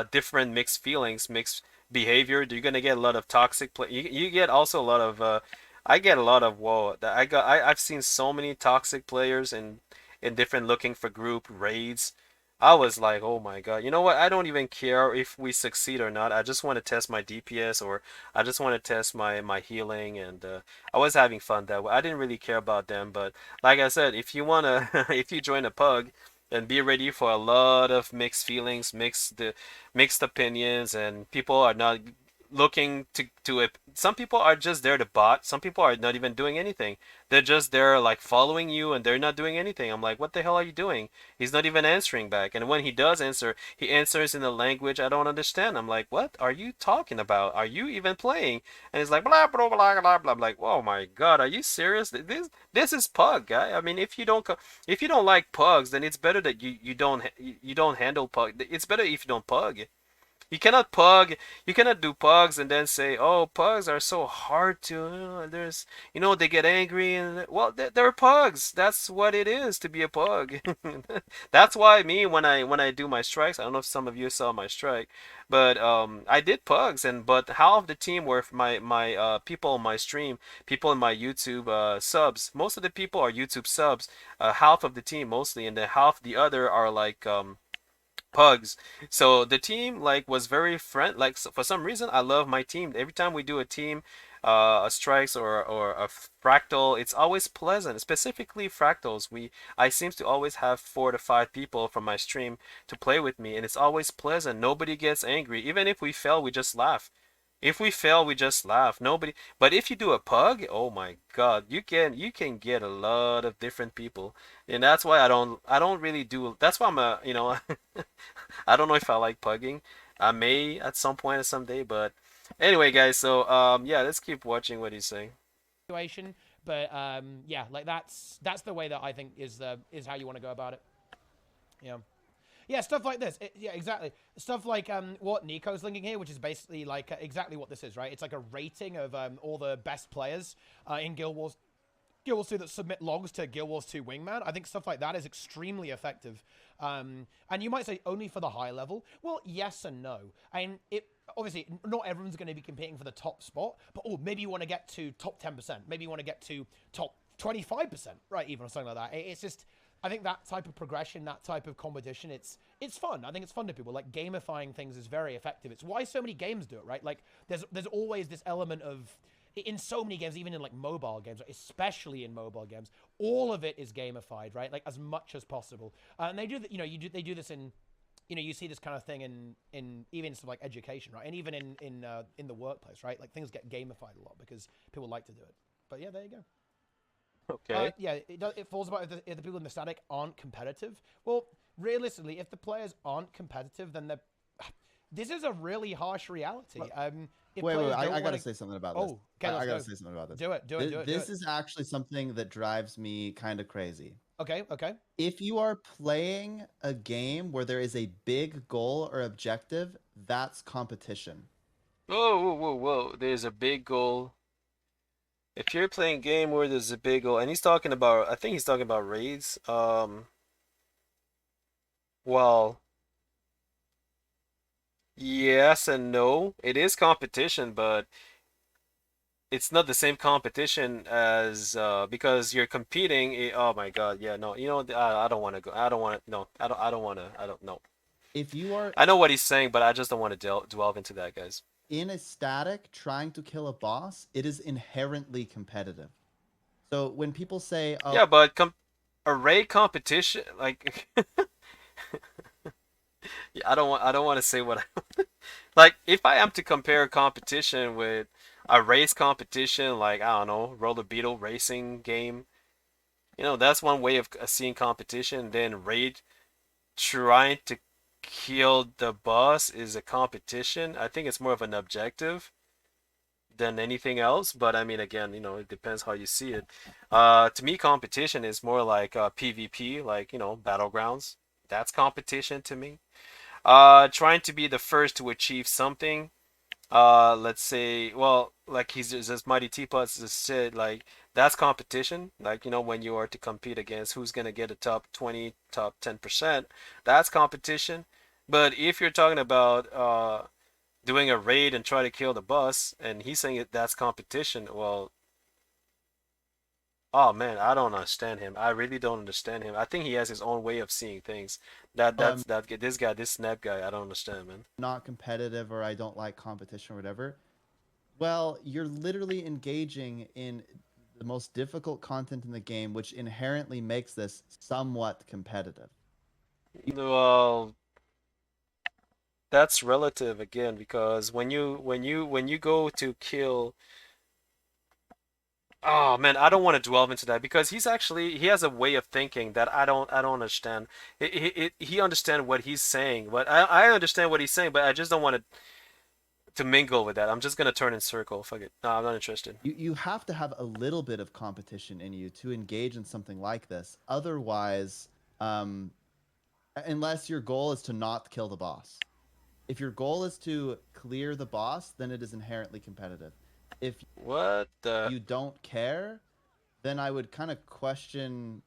different mixed feelings, mixed behavior. You're gonna get a lot of toxic play. You get also a lot of. I get a lot of whoa. I've seen so many toxic players in different looking for group raids. I was like, oh my God. You know what? I don't even care if we succeed or not. I just want to test my DPS, or I just want to test my healing, and I was having fun that way. I didn't really care about them, but like I said, if you wanna, if you join a pug, and be ready for a lot of mixed feelings, mixed opinions, and people are not looking to it. Some people are just there to bot. Some people are not even doing anything. They're just there like following you, and they're not doing anything. I'm like, what the hell are you doing? He's not even answering back. And when he does answer, he answers in a language I don't understand. I'm like, what are you talking about? Are you even playing? And he's like, blah blah blah blah blah. I'm like, oh my God, are you serious? This is pug, guy. I mean, if you don't like pugs, then it's better that you don't handle pug. It's better if you don't pug. You cannot pug. You cannot do pugs and then say, "Oh, pugs are so hard to." They get angry and well, they're pugs. That's what it is to be a pug. That's why me when I do my strikes. I don't know if some of you saw my strike, but I did pugs, and but half of the team were my people on my stream, people in my YouTube subs. Most of the people are YouTube subs. Half of the team mostly, and then half the other are like pugs. So the team like was very friend. Like so for some reason, I love my team. Every time we do a team, a strikes or a fractal, it's always pleasant. Specifically fractals, I seems to always have 4 to 5 people from my stream to play with me, and it's always pleasant. Nobody gets angry. Even if we fail, we just laugh. If we fail, we just laugh. Nobody. But if you do a pug, oh my God, you can get a lot of different people, and that's why I don't really do. That's why I'm a I don't know if I like pugging. I may at some point or someday, but anyway, guys. So yeah, let's keep watching what he's saying. Situation, but yeah, like that's the way that I think is how you want to go about it. Yeah. Yeah, stuff like this. Yeah, exactly. Stuff like what Nico's linking here, which is basically like exactly what this is, right? It's like a rating of all the best players in Guild Wars 2 that submit logs to Guild Wars 2 Wingman. I think stuff like that is extremely effective. And you might say only for the high level. Well, yes and no. And obviously not everyone's going to be competing for the top spot, but maybe you want to get to top 10%. Maybe you want to get to top 25%, right? Even or something like that. It's just, I think that type of progression, that type of competition, it's fun. I think it's fun to people. Like gamifying things is very effective. It's why so many games do it, right? Like there's always this element of in so many games, even in like mobile games, especially in mobile games, all of it is gamified, right? Like as much as possible. And they do that, they do this in, you see this kind of thing in even stuff like education, right? And even in the workplace, right? Like things get gamified a lot because people like to do it. But yeah, there you go. Okay. Yeah, it falls about if the people in the static aren't competitive. Well, realistically, if the players aren't competitive, then they're. This is a really harsh reality. Well, If wait. players I don't want gotta to. say something about this. Oh, okay, let's I gotta go. say something about this. Do it. Do it. Do it. Do This it. is actually something that drives me kind of crazy. Okay. Okay. If you are playing a game where there is a big goal or objective, that's competition. Whoa, whoa, whoa, whoa. There's a big goal. If you're playing a game where there's a big goal, and he's talking about, I think he's talking about raids. Well, yes and no. It is competition, but it's not the same competition as because you're competing. Oh my God, yeah, no. I don't want to go. I don't want to. No, I don't want to. I don't know. If you are I know what he's saying, but I just don't want to delve into that, guys. in a static trying to kill a boss, it is inherently competitive. So when people say, "Oh, Yeah, but a raid competition, like, yeah, I don't want to say what I like. If I am to compare a competition with a race competition, like I don't know, roller beetle racing game, that's one way of seeing competition. Then raid trying to kill the boss is a competition. I think it's more of an objective than anything else. But I mean, again, it depends how you see it. To me, competition is more like PvP, like battlegrounds. That's competition to me. Trying to be the first to achieve something. Let's say, well, like he's just as MightyTeapot just said, like that's competition. Like when you are to compete against who's gonna get a top 20, top 10%, that's competition. But if you're talking about doing a raid and try to kill the boss, and he's saying that's competition, well, oh man, I don't understand him. I really don't understand him. I think he has his own way of seeing things. I'm This snap guy, I don't understand, man. not competitive or I don't like competition or whatever." Well, you're literally engaging in the most difficult content in the game, which inherently makes this somewhat competitive. Well, that's relative again because when you go to kill, oh man, I don't want to delve into that because he has a way of thinking that I don't understand. He understand what he's saying, but I understand what he's saying, but I just don't want to mingle with that. I'm just gonna turn in circle. Fuck it. No, I'm not interested. You have to have a little bit of competition in you to engage in something like this. Otherwise, um, unless your goal is to not kill the boss. If your goal is to clear the boss, then it is inherently competitive. If What the? you don't care, then I would kind of question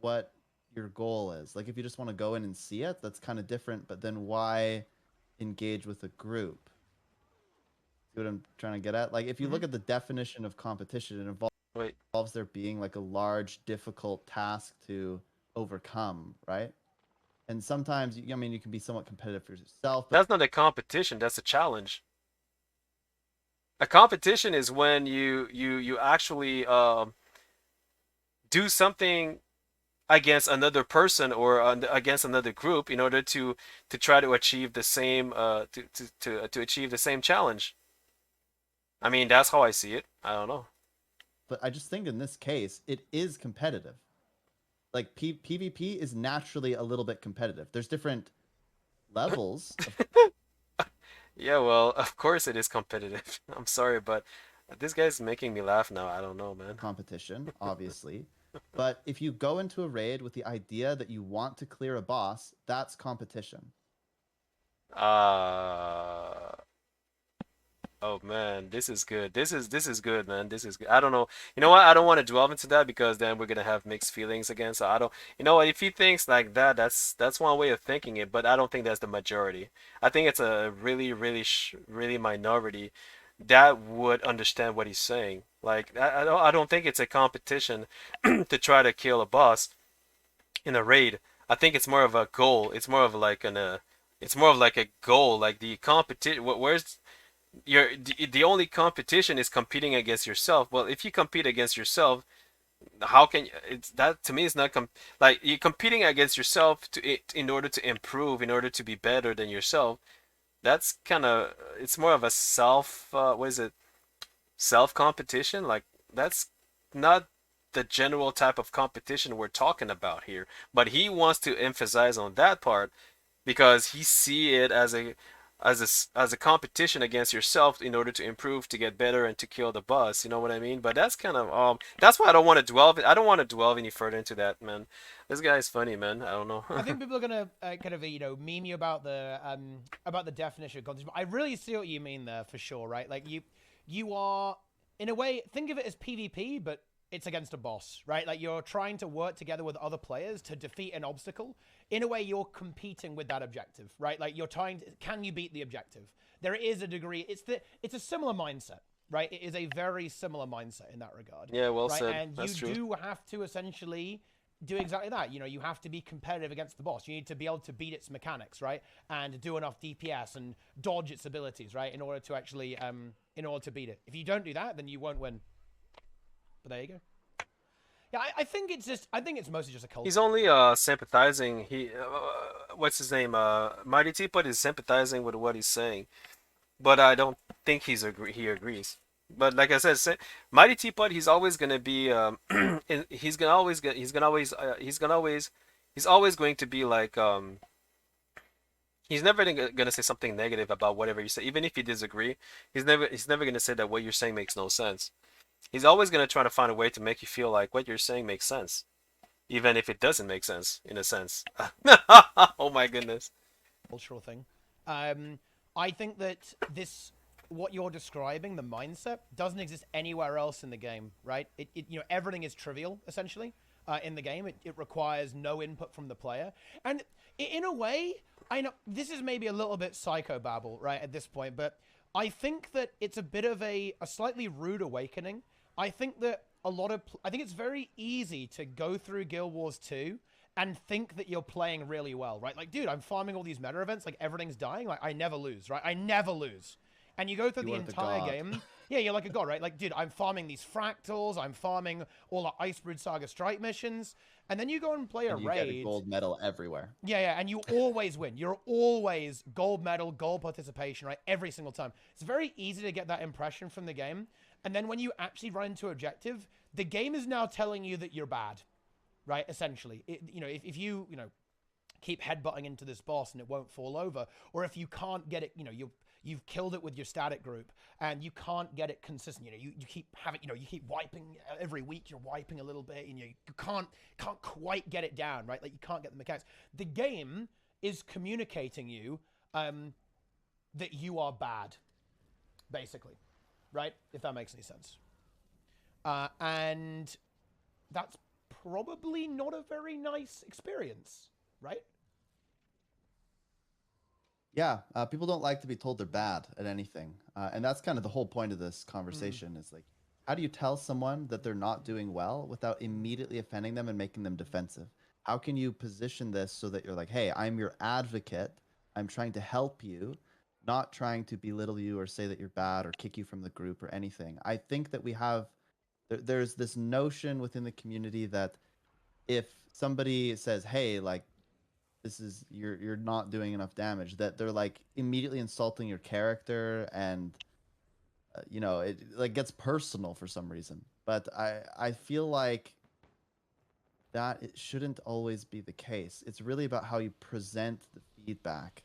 what your goal is. Like if you just want to go in and see it, that's kind of different, but then why engage with a group? See what I'm trying to get at? Like if you look Mhm. at the definition of competition, it Wait, involves there being like a large, difficult task to overcome, right? And sometimes, I mean, you can be somewhat competitive for yourself, but that's not a competition. That's a challenge. A competition is when you actually do something against another person or against another group in order to try to achieve the same to achieve the same challenge. I mean, that's how I see it. I don't know. I just think in this case, it is competitive. Like PvP is naturally a little bit competitive. There's different levels of Yeah, well, of course it is competitive. I'm sorry, but this guy's making me laugh now. I don't know, man. competition, obviously. But if you go into a raid with the idea that you want to clear a boss, that's competition. Uh Oh man, this is good. This is good, man. This is good. I don't know. You know what? I don't want to delve into that because then we're gonna have mixed feelings again. So I don't. You know what? If he thinks like that, that's one way of thinking it. But I don't think that's the majority. I think it's a really minority that would understand what he's saying. Like I don't think it's a competition to try to kill a boss in a raid. I think it's more of a goal. It's more of like a goal. Like the competition. Where's the only competition is competing against yourself. Well, if you compete against yourself, how can it's that to me is not like you're competing against yourself in order to improve, in order to be better than yourself. That's kind of it's more of a self what is it, self competition. Like that's not the general type of competition we're talking about here, but he wants to emphasize on that part because he see it as a competition against yourself in order to improve, to get better, and to kill the boss. You know what I mean? But that's kind of that's why I don't want to dwell. I don't want to dwell any further into that, man. This guy's funny, man. I don't know. I think people are gonna kind of meme you about the definition of competition. But I really see what you mean there for sure, right? Like you are in a way think of it as PvP, but it's against a boss, right? Like you're trying to work together with other players to defeat an obstacle. In a way, you're competing with that objective, right? Like you're trying to, can you beat the objective? There is a degree. It's a similar mindset, right? It is a very similar mindset in that regard, Yeah, well right? said. And you That's true. do have to essentially do exactly that. You have to be competitive against the boss. You need to be able to beat its mechanics, right? And do enough DPS and dodge its abilities, right? In order to actually, in order to beat it. If you don't do that, then you won't win. But there you go. Yeah, I think it's mostly just a culture. He's only sympathizing. What's his name? Mighty Teapot is sympathizing with what he's saying, but I don't think he agrees. But like I said, Mighty Teapot, he's always gonna be he's always going to be like he's never gonna say something negative about whatever you say, even if you disagree. He's never gonna say that what you're saying makes no sense. He's always gonna try to find a way to make you feel like what you're saying makes sense, even if it doesn't make sense in a sense. Oh my goodness. Cultural thing. I think that what you're describing, the mindset, doesn't exist anywhere else in the game, right? Everything is trivial essentially in the game. It requires no input from the player, and in a way, I know this is maybe a little bit psychobabble, right, at this point, but I think that it's a bit of a slightly rude awakening. I think that I think it's very easy to go through Guild Wars 2 and think that you're playing really well, right? Like, dude, I'm farming all these meta events, like everything's dying, like I never lose, right? I never lose. And you go through the entire game, yeah, you're like a god, right? Like, dude, I'm farming these fractals, I'm farming all the Icebrood Saga Strike missions, and then you go and play a You raid. get a gold medal everywhere. Yeah, and you always win. You're always gold medal, gold participation, right? Every single time. It's very easy to get that impression from the game. And then when you actually run into objective, the game is now telling you that you're bad, right? Essentially, if you keep headbutting into this boss and it won't fall over, or if you can't get it, you've killed it with your static group and you can't get it consistent. You keep having, you keep wiping every week. You're wiping a little bit, and you can't quite get it down, right? Like you can't get the mechanics. The game is communicating you that you are bad, basically, right? If that makes any sense. And that's probably not a very nice experience, right? Yeah, people don't like to be told they're bad at anything, and that's kind of the whole point of this conversation. Is like, how do you tell someone that they're not doing well without immediately offending them and making them defensive? How can you position this so that you're like, hey, I'm your advocate. I'm trying to help you, not trying to belittle you or say that you're bad or kick you from the group or anything. I think that there's this notion within the community that if somebody says, hey, like, this is you're not doing enough damage, that they're like immediately insulting your character, and it like gets personal for some reason. But I feel like that it shouldn't always be the case. It's really about how you present the feedback.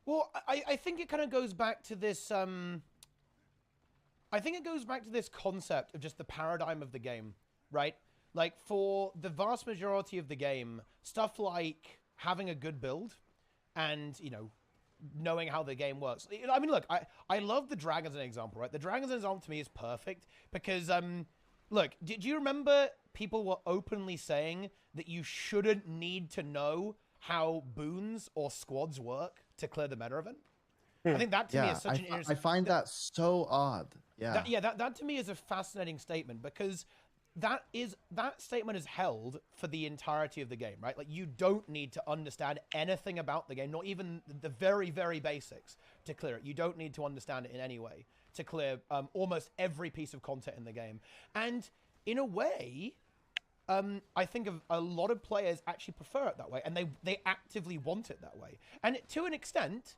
Well, I think it kind of goes back to this I think it goes back to this concept of just the paradigm of the game, right? Like, for the vast majority of the game, stuff like having a good build and, knowing how the game works. I mean, look, I love the dragon as an example, right? The dragon as an example to me is perfect because, look, do you remember people were openly saying that you shouldn't need to know how boons or squads work to clear the meta event? I think that to me is such an interesting... I find that so odd. Yeah. That to me is a fascinating statement because that statement is held for the entirety of the game, right? Like, you don't need to understand anything about the game, not even the very, very basics to clear it. You don't need to understand it in any way to clear almost every piece of content in the game. And in a way, I think a lot of players actually prefer it that way, and they actively want it that way. And to an extent,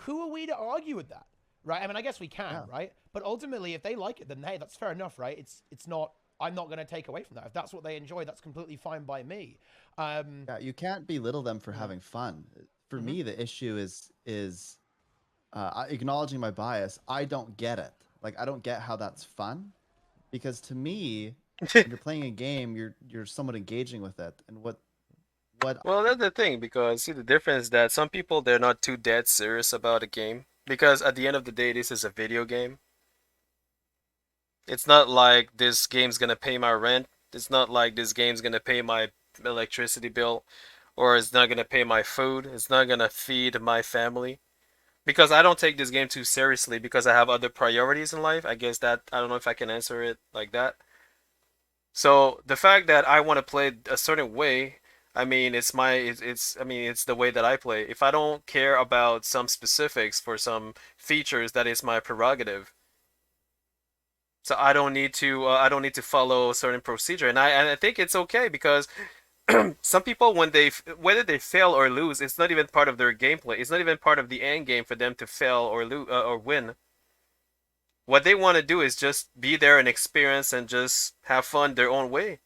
who are we to argue with that, right? I mean, I guess we can, Yeah. right? But ultimately, if they like it, then hey, that's fair enough, right? It's not. I'm not going to take away from that. If that's what they enjoy, that's completely fine by me. Yeah, you can't belittle them for Yeah. having fun. For Mm-hmm. me, the issue is acknowledging my bias. I don't get it. Like I don't get how that's fun, because to me, when you're playing a game, you're somewhat engaging with it. And what Well, that's the thing because see the difference is that some people they're not too dead serious about a game because at the end of the day this is a video game. It's not like this game's gonna pay my rent. It's not like this game's gonna pay my electricity bill or it's not gonna pay my food. It's not gonna feed my family. Because I don't take this game too seriously because I have other priorities in life. I guess that I don't know if I can answer it like that. So the fact that I want to play a certain way, I mean, I mean, it's the way that I play. If I don't care about some specifics for some features, that is my prerogative. So I don't need to follow a certain procedure, and I think it's okay because some people when whether they fail or lose, it's not even part of their gameplay. It's not even part of the end game for them to fail or lose or win. What they want to do is just be there and experience and just have fun their own way.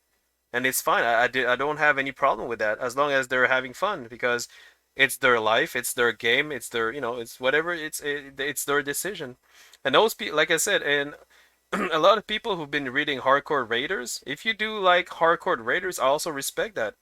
And it's fine. I don't have any problem with that as long as they're having fun because it's their life, it's their game, it's their it's whatever. It's their decision. And those people, like I said, and a lot of people who've been reading hardcore raiders, if you do like hardcore raiders, I also respect that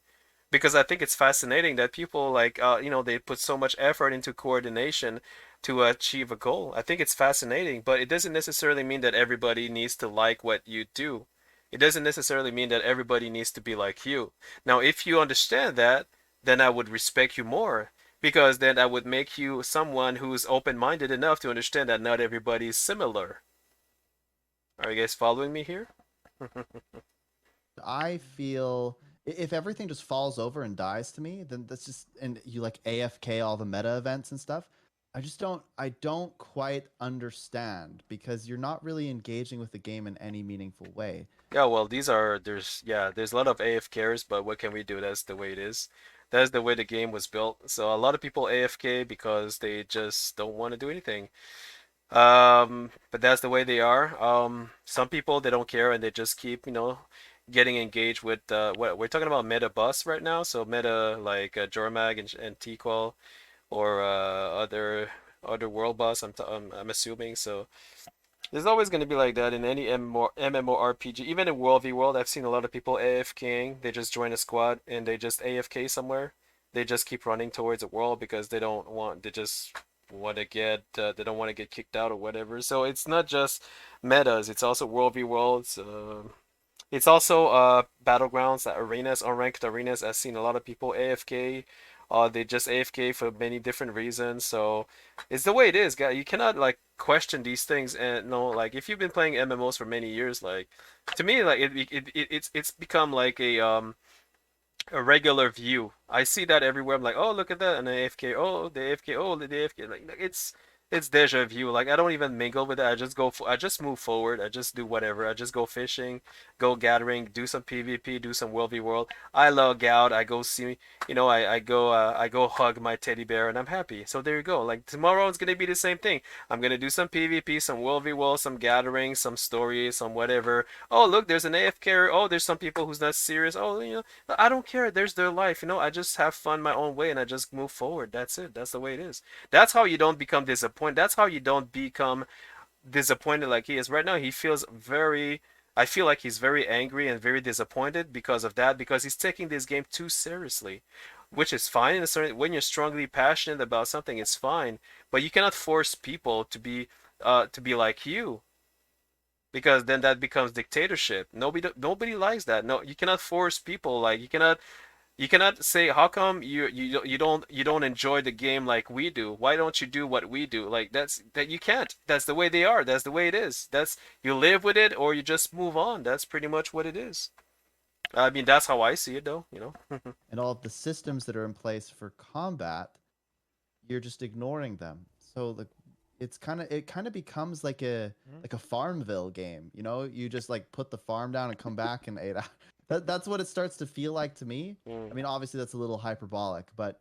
because I think it's fascinating that people like they put so much effort into coordination to achieve a goal. I think it's fascinating, but it doesn't necessarily mean that everybody needs to like what you do. It doesn't necessarily mean that everybody needs to be like you. Now, if you understand that, then I would respect you more because then I would make you someone who's open-minded enough to understand that not everybody is similar. Are you guys following me here? I feel, if everything just falls over and dies to me, then that's just, and you like AFK all the meta events and stuff. I don't quite understand because you're not really engaging with the game in any meaningful way. Yeah, well, there's a lot of AFKers, but what can we do? That's the way it is. That's the way the game was built. So a lot of people AFK because they just don't want to do anything. But that's the way they are. Some people they don't care and they just keep, getting engaged with what we're talking about meta bus right now. So meta like Jormag and T-Qual or other world bus. I'm assuming. So there's always going to be like that in any MMORPG. Even in World v World, I've seen a lot of people AFKing. They just join a squad and they just AFK somewhere. They just keep running towards a world because they just want to they don't want to get kicked out or whatever. So it's not just metas, it's also World v Worlds. It's also battlegrounds, arenas, unranked arenas. I've seen a lot of people AFK. They just AFK for many different reasons. So it's the way it is, guy. You cannot like question these things and no, like if you've been playing MMOs for many years, like to me, like it's become like a regular view. I see that everywhere. I'm like, oh, look at that, and AFK. Oh, the AFK. Oh, the AFK. Like it's deja vu. Like I don't even mingle with it. I just move forward. I just do whatever. I just go fishing, go gathering, do some PvP, do some World v World. I log out. I go see. I go hug my teddy bear, and I'm happy. So there you go. Like tomorrow it's gonna be the same thing. I'm gonna do some PvP, some World v World, some gathering, some stories, some whatever. Oh, look, there's an AFK. Oh, there's some people who's not serious. Oh, I don't care. There's their life. I just have fun my own way and I just move forward. That's it. That's the way it is. That's how you don't become disappointed. That's how you don't become disappointed like he is right now. He feels very. I feel like he's very angry and very disappointed because of that because he's taking this game too seriously, which is fine. In a certain, when you're strongly passionate about something, it's fine. But you cannot force people to be like you because then that becomes dictatorship. Nobody likes that. No, you cannot force people like You cannot say how come you don't enjoy the game like we do. Why don't you do what we do? Like that you can't. That's the way they are. That's the way it is. That's you live with it or you just move on. That's pretty much what it is. I mean, that's how I see it though, you know. And all of the systems that are in place for combat, you're just ignoring them. So like it kind of becomes like a Farmville game. You know, you just like put the farm down and come back in 8 hours. That's what it starts to feel like to me. Mm. I mean, obviously that's a little hyperbolic, but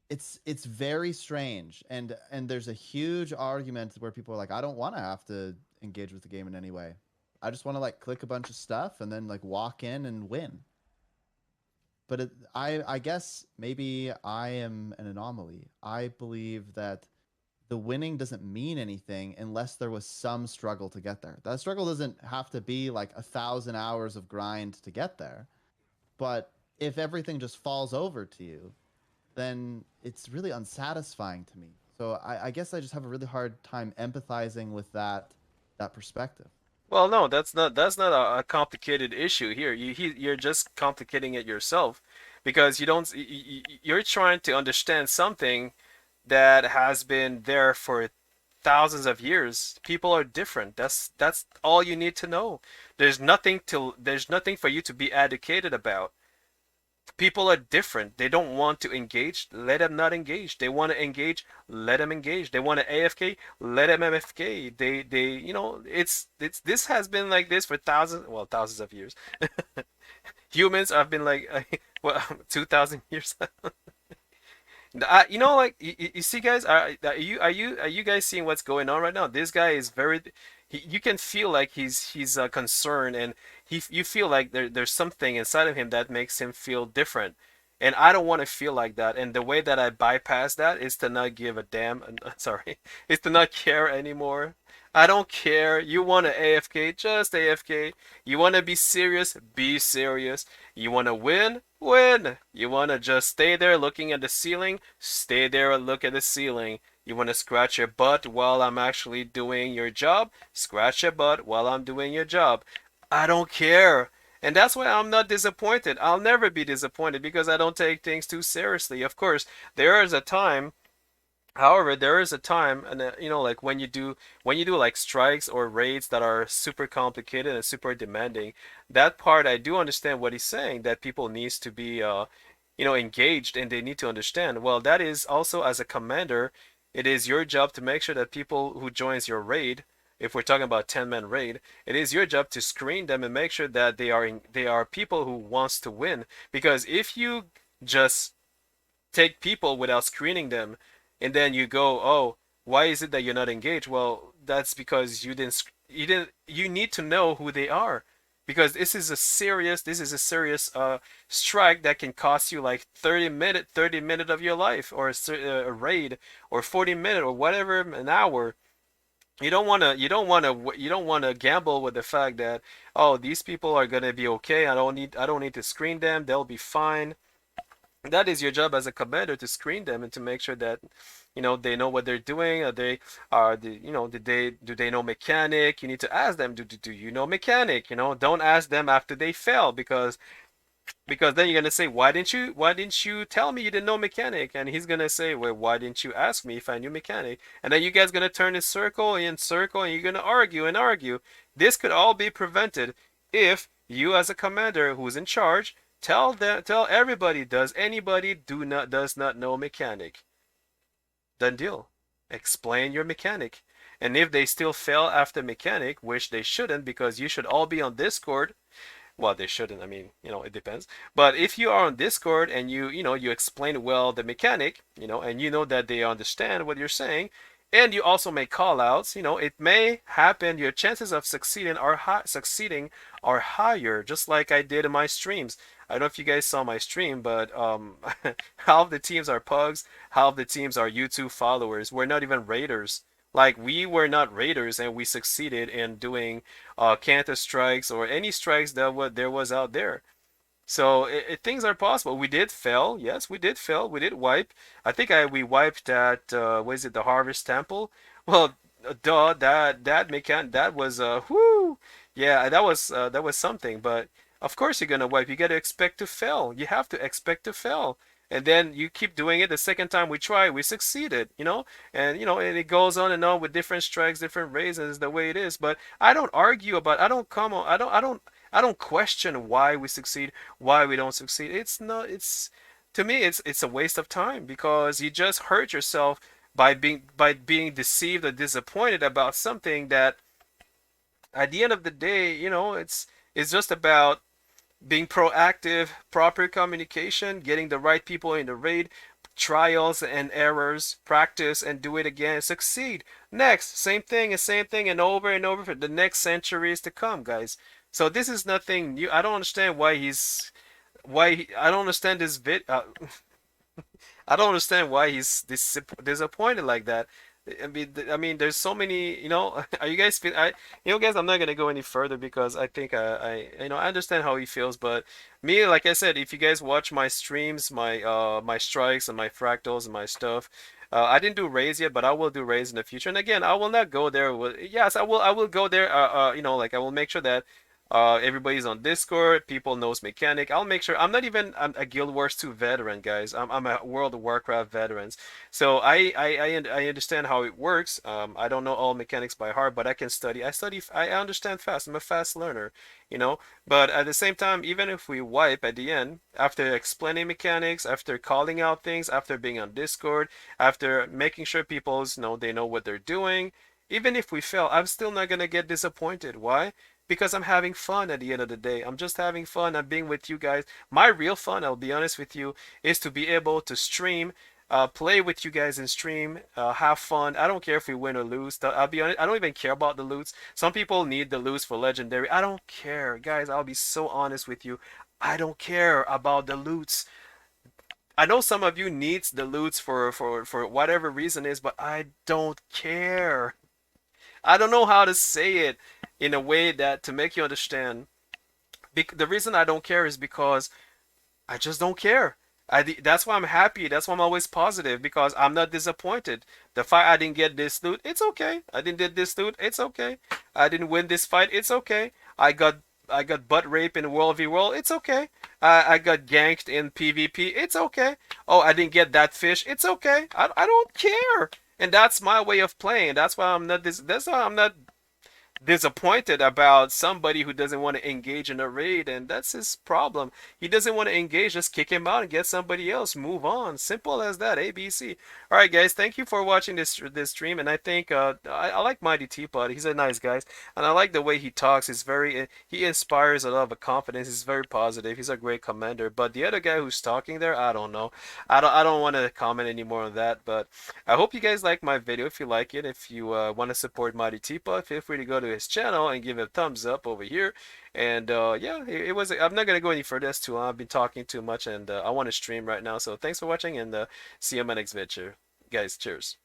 it's very strange. And there's a huge argument where people are like, I don't want to have to engage with the game in any way. I just want to like click a bunch of stuff and then like walk in and win. But I guess maybe I am an anomaly. I believe that the winning doesn't mean anything unless there was some struggle to get there. That struggle doesn't have to be like 1,000 hours of grind to get there. But if everything just falls over to you, then it's really unsatisfying to me. So I guess I just have a really hard time empathizing with that perspective. Well, no, that's not a complicated issue here. You're just complicating it yourself because you don't you're trying to understand something that has been there for thousands of years. People are different. That's all you need to know. There's nothing for you to be educated about. People are different. They don't want to engage. Let them not engage. They want to engage. Let them engage. They want to AFK. Let them AFK. It's this has been like this for thousands of years. Humans have been like, well, 2,000 years. Like you see, guys, are you guys seeing what's going on right now? This guy is you can feel like he's concerned, and you feel like there's something inside of him that makes him feel different. And I don't want to feel like that. And the way that I bypass that is to not give a damn. Sorry, is to not care anymore. I don't care. You want to AFK, just AFK. You want to be serious, be serious. You want to win, win. You want to just stay there looking at the ceiling, stay there and look at the ceiling. You want to scratch your butt while I'm actually doing your job, scratch your butt while I'm doing your job. I don't care. And that's why I'm not disappointed. I'll never be disappointed because I don't take things too seriously. Of course, there is a time however, there is a time, and like when you do like strikes or raids that are super complicated and super demanding, that part I do understand what he's saying, that people needs to be engaged and they need to understand. Well, that is also as a commander, it is your job to make sure that people who joins your raid, if we're talking about 10-man raid, it is your job to screen them and make sure that they are people who wants to win. Because if you just take people without screening them, and then you go, oh, why is it that you're not engaged? Well, that's because you need to know who they are, because this is a serious strike that can cost you like 30 minute of your life, or a raid, or 40 minute, or whatever, an hour. You don't want to gamble with the fact that, oh, these people are gonna be okay. I don't need to screen them. They'll be fine. That is your job as a commander, to screen them and to make sure that they know what they're doing. Do they know mechanic? You need to ask them, do you know mechanic? Don't ask them after they fail, because then you're gonna say, why didn't you tell me you didn't know mechanic? And he's gonna say, well, why didn't you ask me if I knew mechanic? And then you guys gonna turn in circle and circle, and you're gonna argue and argue. This could all be prevented if you, as a commander who's in charge, tell everybody, does anybody does not know mechanic? Done deal. Explain your mechanic. And if they still fail after mechanic, which they shouldn't, because you should all be on Discord. Well, they shouldn't. I mean, it depends. But if you are on Discord and you explain well the mechanic, and you know that they understand what you're saying, and you also make call outs, it may happen. Your chances of succeeding are higher, just like I did in my streams. I don't know if you guys saw my stream, but half of the teams are pugs, half of the teams are YouTube followers. We're not even raiders. Like, we were not raiders, and we succeeded in doing counter strikes or any strikes that there was out there. So things are possible. We did fail. Yes, we did fail. We did wipe. I think we wiped at what is it, the Harvest Temple? Well, duh, that was whoo. Yeah, that was something. But Of course you're gonna wipe. You gotta expect to fail. You have to expect to fail. And then you keep doing it. The second time we try, we succeeded, and it goes on and on with different strikes, different raises, the way it is. But I don't argue about. I don't come on. I don't question why we succeed, why we don't succeed. It's not. It's to me, it's a waste of time because you just hurt yourself by being deceived or disappointed about something that at the end of the day, it's just about being proactive, proper communication, getting the right people in the raid, trials and errors, practice and do it again, succeed. Next, same thing, and over for the next centuries to come, guys. So this is nothing new. I don't understand I don't understand this vid. I don't understand why he's disappointed like that. I mean, there's so many. Are you guys feel? Guys, I'm not gonna go any further because I think I understand how he feels. But me, like I said, if you guys watch my streams, my strikes and my fractals and my stuff, I didn't do raise yet, but I will do raise in the future. And again, I will not go there. Yes, I will. I will go there. Like I will make sure that everybody's on Discord. People knows mechanic. I'll make sure. I'm a Guild Wars 2 veteran, guys. I'm a World of Warcraft veterans. So I understand how it works. I don't know all mechanics by heart, but I can study. I understand fast. I'm a fast learner, you know. But at the same time, even if we wipe at the end, after explaining mechanics, after calling out things, after being on Discord, after making sure people know they know what they're doing, even if we fail, I'm still not gonna get disappointed. Why? Because I'm having fun at the end of the day. I'm just having fun. I'm being with you guys. My real fun, I'll be honest with you, is to be able to stream, play with you guys in stream, have fun. I don't care if we win or lose. I'll be honest, I don't even care about the loots. Some people need the loots for legendary. I don't care, guys. I'll be so honest with you. I don't care about the loots. I know some of you needs the loots for whatever reason is, but I don't care. I don't know how to say it in a way that to make you understand. The reason I don't care is because I just don't care. That's why I'm happy. That's why I'm always positive because I'm not disappointed. The fight I didn't get this loot, it's okay. I didn't get this loot, it's okay. I didn't win this fight, it's okay. I got I got butt rape in World v World, it's okay. I got ganked in PvP, it's okay. Oh, I didn't get that fish, it's okay. I don't care. And that's my way of playing. That's why I'm not this. That's why I'm not disappointed about somebody who doesn't want to engage in a raid, and that's his problem. He doesn't want to engage, just kick him out and get somebody else. Move on. Simple as that. ABC. All right, guys. Thank you for watching this stream, and I think I like Mighty Teapot. He's a nice guy, and I like the way he talks. He inspires a lot of confidence. He's very positive. He's a great commander. But the other guy who's talking there, I don't know. I don't want to comment anymore on that. But I hope you guys like my video. If you like it, if you want to support Mighty Teapot, feel free to go to his channel and give it a thumbs up over here. And yeah, it was. I'm not gonna go any further. That's too long. I've been talking too much, and I want to stream right now. So thanks for watching, and see you on my next video, guys. Cheers.